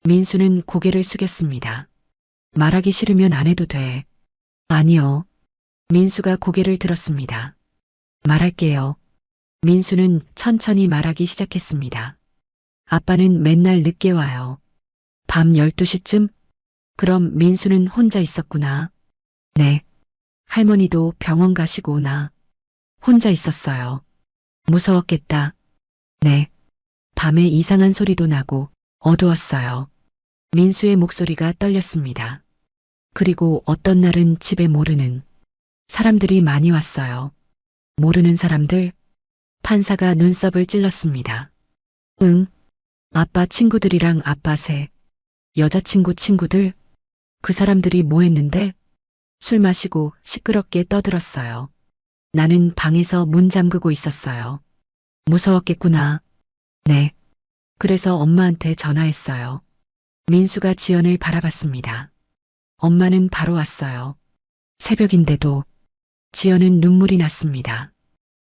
민수는 고개를 숙였습니다. 말하기 싫으면 안 해도 돼. 아니요. 민수가 고개를 들었습니다. 말할게요. 민수는 천천히 말하기 시작했습니다. 아빠는 맨날 늦게 와요. 밤 12시쯤? 그럼 민수는 혼자 있었구나. 네. 할머니도 병원 가시고 나 혼자 있었어요. 무서웠겠다. 네. 밤에 이상한 소리도 나고 어두웠어요. 민수의 목소리가 떨렸습니다. 그리고 어떤 날은 집에 모르는 사람들이 많이 왔어요. 모르는 사람들? 판사가 눈썹을 찔렀습니다. 응. 아빠 친구들이랑 아빠 새 여자친구 친구들? 그 사람들이 뭐 했는데? 술 마시고 시끄럽게 떠들었어요. 나는 방에서 문 잠그고 있었어요. 무서웠겠구나. 네. 그래서 엄마한테 전화했어요. 민수가 지연을 바라봤습니다. 엄마는 바로 왔어요. 새벽인데도 지연은 눈물이 났습니다.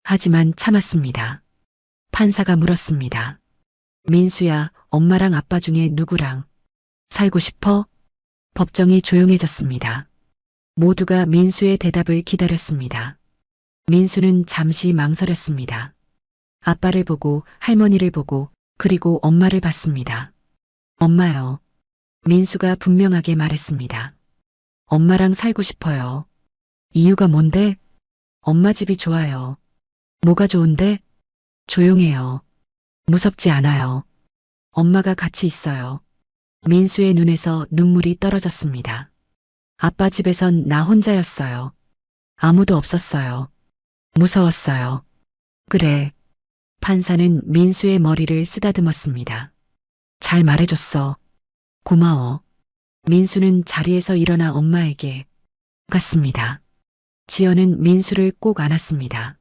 하지만 참았습니다. 판사가 물었습니다. 민수야, 엄마랑 아빠 중에 누구랑 살고 싶어? 법정이 조용해졌습니다. 모두가 민수의 대답을 기다렸습니다. 민수는 잠시 망설였습니다. 아빠를 보고 할머니를 보고 그리고 엄마를 봤습니다. 엄마요. 민수가 분명하게 말했습니다. 엄마랑 살고 싶어요. 이유가 뭔데? 엄마 집이 좋아요. 뭐가 좋은데? 조용해요. 무섭지 않아요. 엄마가 같이 있어요. 민수의 눈에서 눈물이 떨어졌습니다. 아빠 집에선 나 혼자였어요. 아무도 없었어요. 무서웠어요. 그래. 판사는 민수의 머리를 쓰다듬었습니다. 잘 말해줬어. 고마워. 민수는 자리에서 일어나 엄마에게 갔습니다. 지연은 민수를 꼭 안았습니다.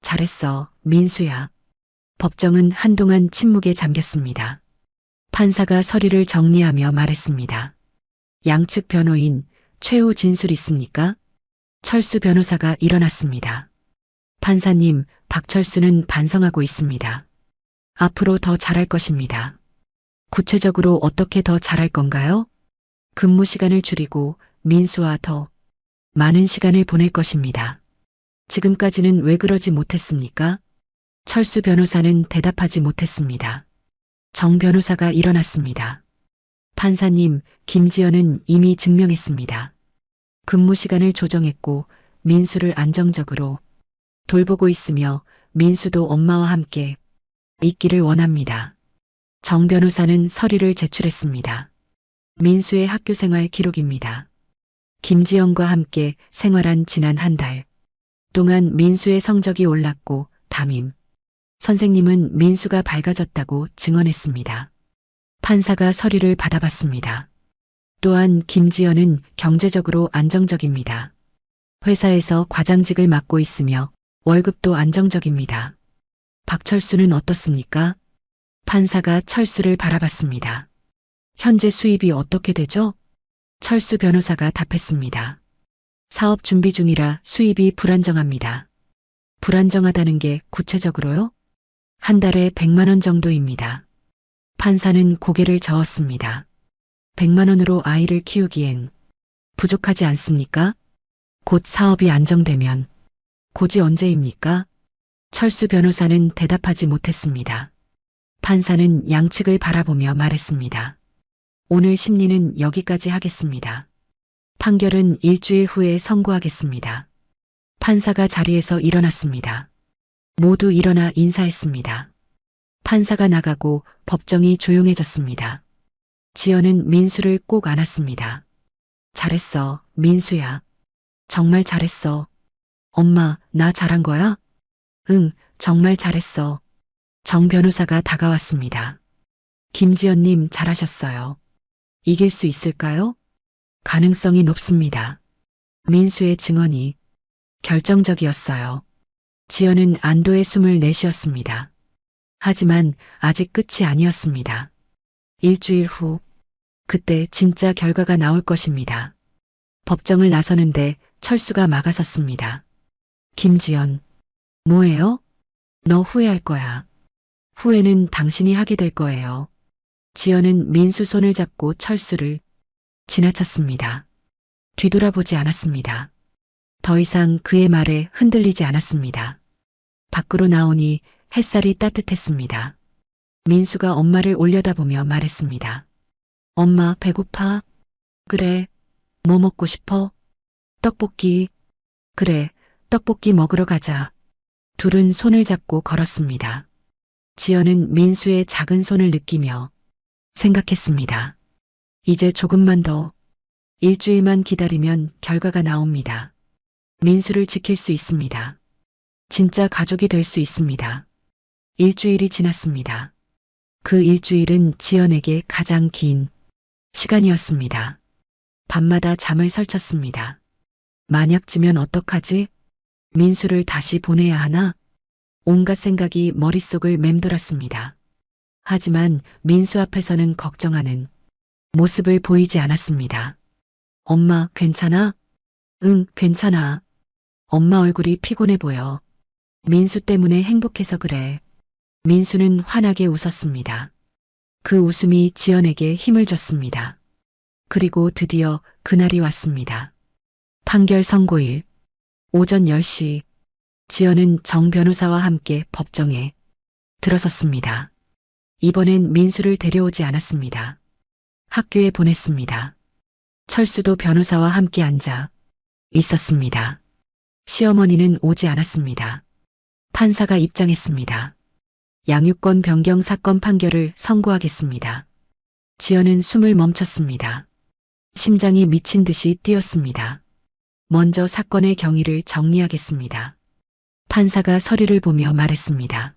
잘했어, 민수야. 법정은 한동안 침묵에 잠겼습니다. 판사가 서류를 정리하며 말했습니다. 양측 변호인 최후 진술 있습니까? 철수 변호사가 일어났습니다. 판사님, 박철수는 반성하고 있습니다. 앞으로 더 잘할 것입니다. 구체적으로 어떻게 더 잘할 건가요? 근무 시간을 줄이고 민수와 더 많은 시간을 보낼 것입니다. 지금까지는 왜 그러지 못했습니까? 철수 변호사는 대답하지 못했습니다. 정 변호사가 일어났습니다. 판사님, 김지연은 이미 증명했습니다. 근무 시간을 조정했고 민수를 안정적으로 돌보고 있으며 민수도 엄마와 함께 있기를 원합니다. 정 변호사는 서류를 제출했습니다. 민수의 학교 생활 기록입니다. 김지연과 함께 생활한 지난 한 달 동안 민수의 성적이 올랐고 담임 선생님은 민수가 밝아졌다고 증언했습니다. 판사가 서류를 받아봤습니다. 또한 김지연은 경제적으로 안정적입니다. 회사에서 과장직을 맡고 있으며 월급도 안정적입니다. 박철수는 어떻습니까? 판사가 철수를 바라봤습니다. 현재 수입이 어떻게 되죠? 철수 변호사가 답했습니다. 사업 준비 중이라 수입이 불안정합니다. 불안정하다는 게 구체적으로요? 한 달에 100만 원 정도입니다. 판사는 고개를 저었습니다. 100만 원으로 아이를 키우기엔 부족하지 않습니까? 곧 사업이 안정되면 고지 언제입니까? 철수 변호사는 대답하지 못했습니다. 판사는 양측을 바라보며 말했습니다. 오늘 심리는 여기까지 하겠습니다. 판결은 일주일 후에 선고하겠습니다. 판사가 자리에서 일어났습니다. 모두 일어나 인사했습니다. 판사가 나가고 법정이 조용해졌습니다. 지연은 민수를 꼭 안았습니다. 잘했어, 민수야. 정말 잘했어. 엄마, 나 잘한 거야? 응, 정말 잘했어. 정 변호사가 다가왔습니다. 김지연님 잘하셨어요. 이길 수 있을까요? 가능성이 높습니다. 민수의 증언이 결정적이었어요. 지연은 안도의 숨을 내쉬었습니다. 하지만 아직 끝이 아니었습니다. 일주일 후, 그때 진짜 결과가 나올 것입니다. 법정을 나서는데 철수가 막아섰습니다. 김지연, 뭐예요? 너 후회할 거야. 후회는 당신이 하게 될 거예요. 지연은 민수 손을 잡고 철수를 지나쳤습니다. 뒤돌아보지 않았습니다. 더 이상 그의 말에 흔들리지 않았습니다. 밖으로 나오니 햇살이 따뜻했습니다. 민수가 엄마를 올려다보며 말했습니다. 엄마 배고파? 그래. 뭐 먹고 싶어? 떡볶이. 그래, 떡볶이 먹으러 가자. 둘은 손을 잡고 걸었습니다. 지연은 민수의 작은 손을 느끼며 생각했습니다. 이제 조금만 더. 일주일만 기다리면 결과가 나옵니다. 민수를 지킬 수 있습니다. 진짜 가족이 될 수 있습니다. 일주일이 지났습니다. 그 일주일은 지연에게 가장 긴 시간이었습니다. 밤마다 잠을 설쳤습니다. 만약 지면 어떡하지? 민수를 다시 보내야 하나? 온갖 생각이 머릿속을 맴돌았습니다. 하지만 민수 앞에서는 걱정하는 모습을 보이지 않았습니다. 엄마, 괜찮아? 응, 괜찮아. 엄마 얼굴이 피곤해 보여. 민수 때문에 행복해서 그래. 민수는 환하게 웃었습니다. 그 웃음이 지연에게 힘을 줬습니다. 그리고 드디어 그날이 왔습니다. 판결 선고일 오전 10시 지연은 정 변호사와 함께 법정에 들어섰습니다. 이번엔 민수를 데려오지 않았습니다. 학교에 보냈습니다. 철수도 변호사와 함께 앉아 있었습니다. 시어머니는 오지 않았습니다. 판사가 입장했습니다. 양육권 변경 사건 판결을 선고하겠습니다. 지연은 숨을 멈췄습니다. 심장이 미친 듯이 뛰었습니다. 먼저 사건의 경위를 정리하겠습니다. 판사가 서류를 보며 말했습니다.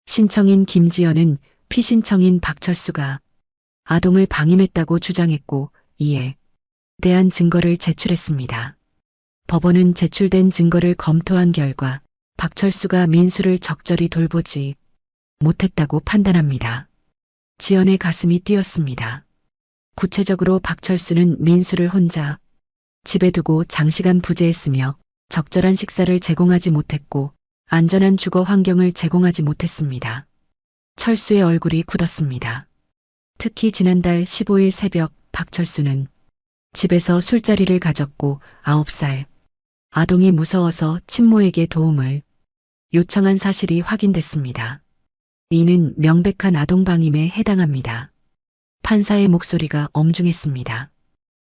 신청인 김지연은 피신청인 박철수가 아동을 방임했다고 주장했고 이에 대한 증거를 제출했습니다. 법원은 제출된 증거를 검토한 결과 박철수가 민수를 적절히 돌보지 못했다고 판단합니다. 지연의 가슴이 뛰었습니다. 구체적으로 박철수는 민수를 혼자 집에 두고 장시간 부재했으며 적절한 식사를 제공하지 못했고 안전한 주거 환경을 제공하지 못했습니다. 철수의 얼굴이 굳었습니다. 특히 지난달 15일 새벽 박철수는 집에서 술자리를 가졌고 9살 아동이 무서워서 친모에게 도움을 요청한 사실이 확인됐습니다. 이는 명백한 아동방임에 해당합니다. 판사의 목소리가 엄중했습니다.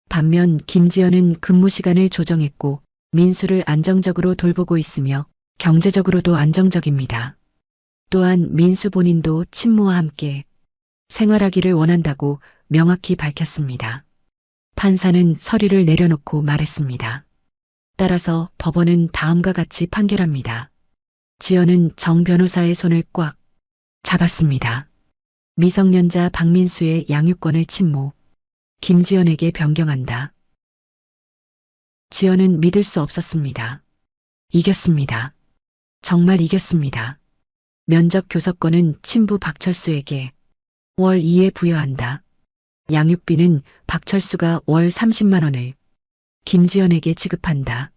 반면 김지연은 근무 시간을 조정했고 민수를 안정적으로 돌보고 있으며 경제적으로도 안정적입니다. 또한 민수 본인도 친모와 함께 생활하기를 원한다고 명확히 밝혔습니다. 판사는 서류를 내려놓고 말했습니다. 따라서 법원은 다음과 같이 판결합니다. 지연은 정 변호사의 손을 꽉 잡았습니다. 미성년자 박민수의 양육권을 친모 김지연에게 변경한다. 지연은 믿을 수 없었습니다. 이겼습니다. 정말 이겼습니다. 면접 교섭권은 친부 박철수에게 월 2에 부여한다. 양육비는 박철수가 월 30만 원을 김지연에게 지급한다.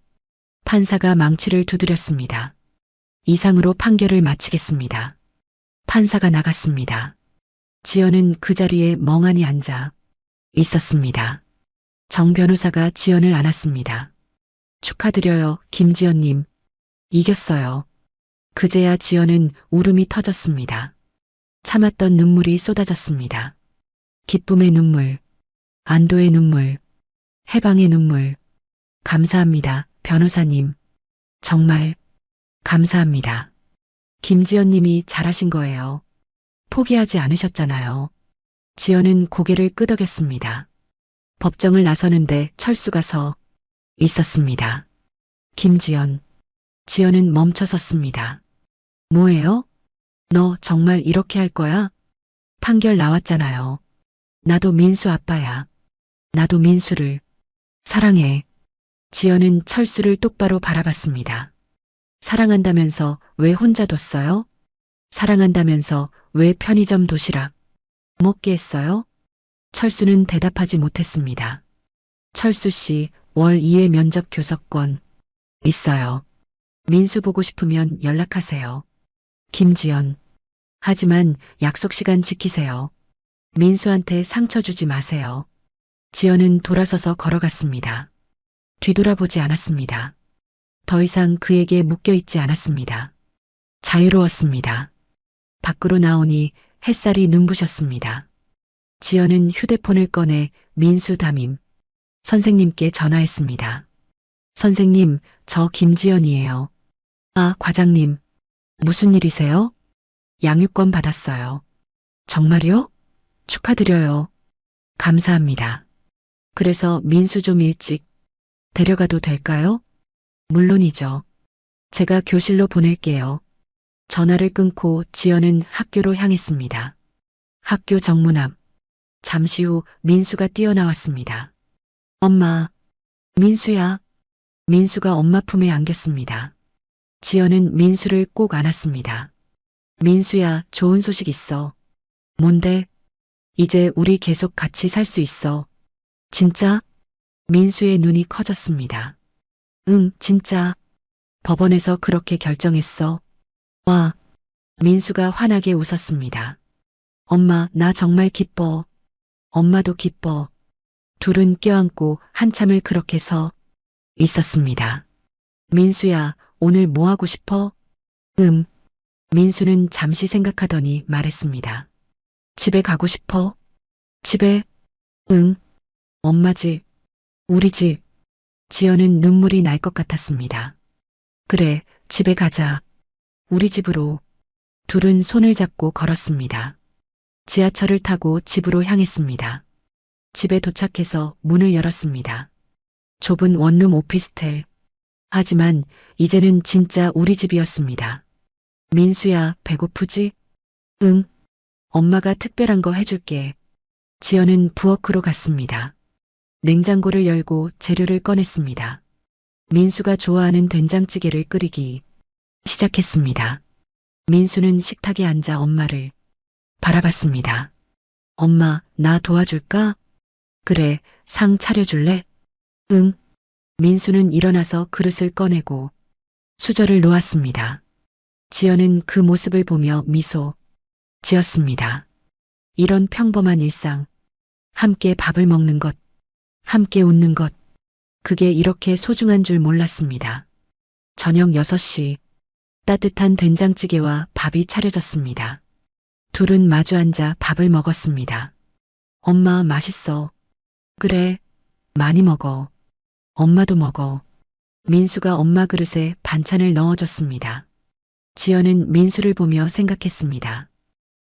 판사가 망치를 두드렸습니다. 이상으로 판결을 마치겠습니다. 판사가 나갔습니다. 지연은 그 자리에 멍하니 앉아 있었습니다. 정 변호사가 지연을 안았습니다. 축하드려요, 김지연님. 이겼어요. 그제야 지연은 울음이 터졌습니다. 참았던 눈물이 쏟아졌습니다. 기쁨의 눈물, 안도의 눈물, 해방의 눈물. 감사합니다, 변호사님. 정말 감사합니다. 김지연님이 잘하신 거예요. 포기하지 않으셨잖아요. 지연은 고개를 끄덕였습니다. 법정을 나서는데 철수가 서 있었습니다. 김지연. 지연은 멈춰 섰습니다. 뭐예요? 너 정말 이렇게 할 거야? 판결 나왔잖아요. 나도 민수 아빠야. 나도 민수를 사랑해. 지연은 철수를 똑바로 바라봤습니다. 사랑한다면서 왜 혼자 뒀어요? 사랑한다면서 왜 편의점 도시락 먹게 했어요? 철수는 대답하지 못했습니다. 철수 씨, 월 2회 면접 교섭권 있어요. 민수 보고 싶으면 연락하세요. 김지연. 하지만 약속 시간 지키세요. 민수한테 상처 주지 마세요. 지연은 돌아서서 걸어갔습니다. 뒤돌아보지 않았습니다. 더 이상 그에게 묶여있지 않았습니다. 자유로웠습니다. 밖으로 나오니 햇살이 눈부셨습니다. 지연은 휴대폰을 꺼내 민수 담임 선생님께 전화했습니다. 선생님, 저 김지연이에요. 아, 과장님. 무슨 일이세요? 양육권 받았어요. 정말요? 축하드려요. 감사합니다. 그래서 민수 좀 일찍 데려가도 될까요? 물론이죠. 제가 교실로 보낼게요. 전화를 끊고 지연은 학교로 향했습니다. 학교 정문 앞. 잠시 후 민수가 뛰어나왔습니다. 엄마. 민수야. 민수가 엄마 품에 안겼습니다. 지연은 민수를 꼭 안았습니다. 민수야, 좋은 소식 있어. 뭔데? 이제 우리 계속 같이 살 수 있어. 진짜? 민수의 눈이 커졌습니다. 응, 진짜. 법원에서 그렇게 결정했어. 와. 민수가 환하게 웃었습니다. 엄마, 나 정말 기뻐. 엄마도 기뻐. 둘은 껴안고 한참을 그렇게 서 있었습니다. 민수야, 오늘 뭐 하고 싶어? 민수는 잠시 생각하더니 말했습니다. 집에 가고 싶어? 집에? 응. 엄마 집. 우리 집. 지연은 눈물이 날 것 같았습니다. 그래, 집에 가자. 우리 집으로. 둘은 손을 잡고 걸었습니다. 지하철을 타고 집으로 향했습니다. 집에 도착해서 문을 열었습니다. 좁은 원룸 오피스텔. 하지만 이제는 진짜 우리 집이었습니다. 민수야, 배고프지? 응. 엄마가 특별한 거 해줄게. 지연은 부엌으로 갔습니다. 냉장고를 열고 재료를 꺼냈습니다. 민수가 좋아하는 된장찌개를 끓이기 시작했습니다. 민수는 식탁에 앉아 엄마를 바라봤습니다. 엄마, 나 도와줄까? 그래, 상 차려줄래? 응. 민수는 일어나서 그릇을 꺼내고 수저를 놓았습니다. 지연은 그 모습을 보며 미소 지었습니다. 이런 평범한 일상, 함께 밥을 먹는 것, 함께 웃는 것, 그게 이렇게 소중한 줄 몰랐습니다. 저녁 6시, 따뜻한 된장찌개와 밥이 차려졌습니다. 둘은 마주 앉아 밥을 먹었습니다. 엄마, 맛있어. 그래, 많이 먹어. 엄마도 먹어. 민수가 엄마 그릇에 반찬을 넣어줬습니다. 지연은 민수를 보며 생각했습니다.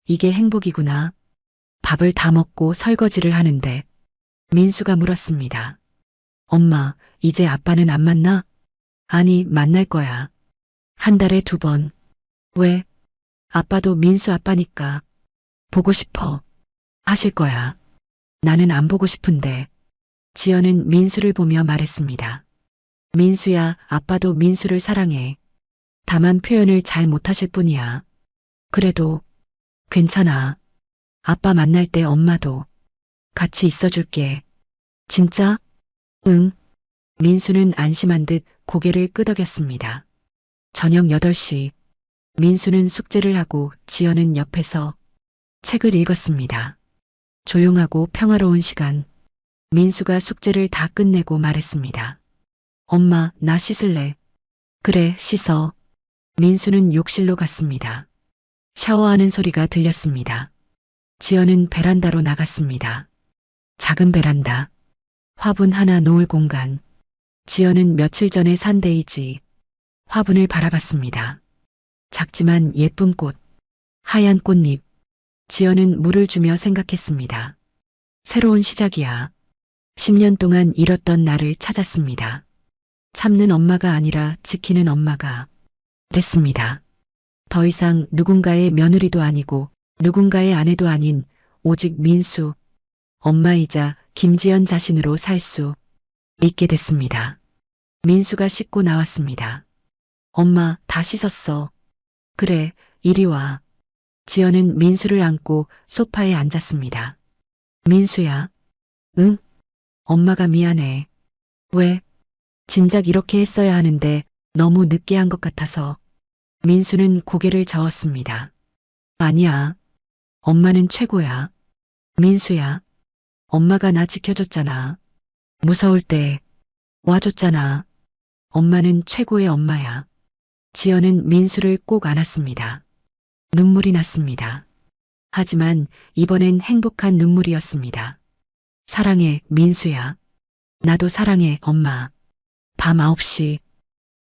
이게 행복이구나. 밥을 다 먹고 설거지를 하는데 민수가 물었습니다. 엄마, 이제 아빠는 안 만나? 아니, 만날 거야. 한 달에 2번. 왜? 아빠도 민수 아빠니까. 보고 싶어. 하실 거야. 나는 안 보고 싶은데. 지연은 민수를 보며 말했습니다. 민수야, 아빠도 민수를 사랑해. 다만 표현을 잘 못하실 뿐이야. 그래도 괜찮아. 아빠 만날 때 엄마도 같이 있어줄게. 진짜? 응. 민수는 안심한 듯 고개를 끄덕였습니다. 저녁 8시. 민수는 숙제를 하고 지연은 옆에서 책을 읽었습니다. 조용하고 평화로운 시간. 민수가 숙제를 다 끝내고 말했습니다. 엄마, 나 씻을래. 그래, 씻어. 민수는 욕실로 갔습니다. 샤워하는 소리가 들렸습니다. 지연은 베란다로 나갔습니다. 작은 베란다. 화분 하나 놓을 공간. 지연은 며칠 전에 산 데이지. 화분을 바라봤습니다. 작지만 예쁜 꽃. 하얀 꽃잎. 지연은 물을 주며 생각했습니다. 새로운 시작이야. 10년 동안 잃었던 나를 찾았습니다. 참는 엄마가 아니라 지키는 엄마가 됐습니다. 더 이상 누군가의 며느리도 아니고 누군가의 아내도 아닌 오직 민수, 엄마이자 김지연 자신으로 살 수 있게 됐습니다. 민수가 씻고 나왔습니다. 엄마, 다 씻었어. 그래, 이리 와. 지연은 민수를 안고 소파에 앉았습니다. 민수야. 응? 엄마가 미안해. 왜? 진작 이렇게 했어야 하는데 너무 늦게 한 것 같아서. 민수는 고개를 저었습니다. 아니야. 엄마는 최고야. 민수야. 엄마가 나 지켜줬잖아. 무서울 때 와줬잖아. 엄마는 최고의 엄마야. 지연은 민수를 꼭 안았습니다. 눈물이 났습니다. 하지만 이번엔 행복한 눈물이었습니다. 사랑해, 민수야. 나도 사랑해, 엄마. 밤 9시.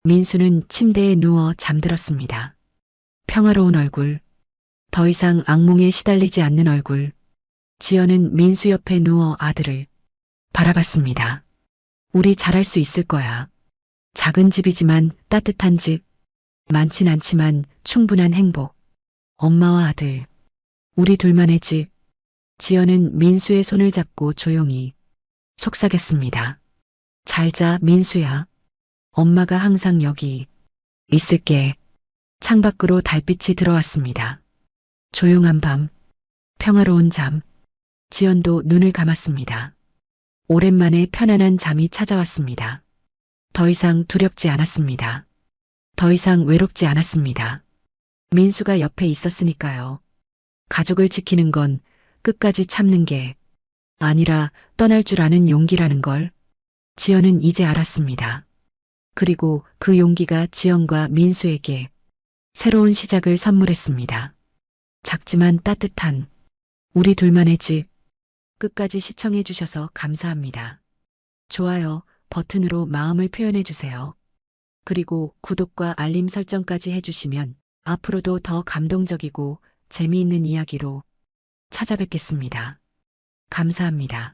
민수는 침대에 누워 잠들었습니다. 평화로운 얼굴. 더 이상 악몽에 시달리지 않는 얼굴. 지연은 민수 옆에 누워 아들을 바라봤습니다. 우리 잘할 수 있을 거야. 작은 집이지만 따뜻한 집. 많진 않지만 충분한 행복. 엄마와 아들. 우리 둘만의 집. 지연은 민수의 손을 잡고 조용히 속삭였습니다. 잘 자, 민수야. 엄마가 항상 여기 있을게. 창밖으로 달빛이 들어왔습니다. 조용한 밤, 평화로운 잠. 지연도 눈을 감았습니다. 오랜만에 편안한 잠이 찾아왔습니다. 더 이상 두렵지 않았습니다. 더 이상 외롭지 않았습니다. 민수가 옆에 있었으니까요. 가족을 지키는 건 끝까지 참는 게 아니라 떠날 줄 아는 용기라는 걸 지연은 이제 알았습니다. 그리고 그 용기가 지연과 민수에게 새로운 시작을 선물했습니다. 작지만 따뜻한 우리 둘만의 집. 끝까지 시청해 주셔서 감사합니다. 좋아요 버튼으로 마음을 표현해 주세요. 그리고 구독과 알림 설정까지 해주시면 앞으로도 더 감동적이고 재미있는 이야기로 찾아뵙겠습니다. 감사합니다.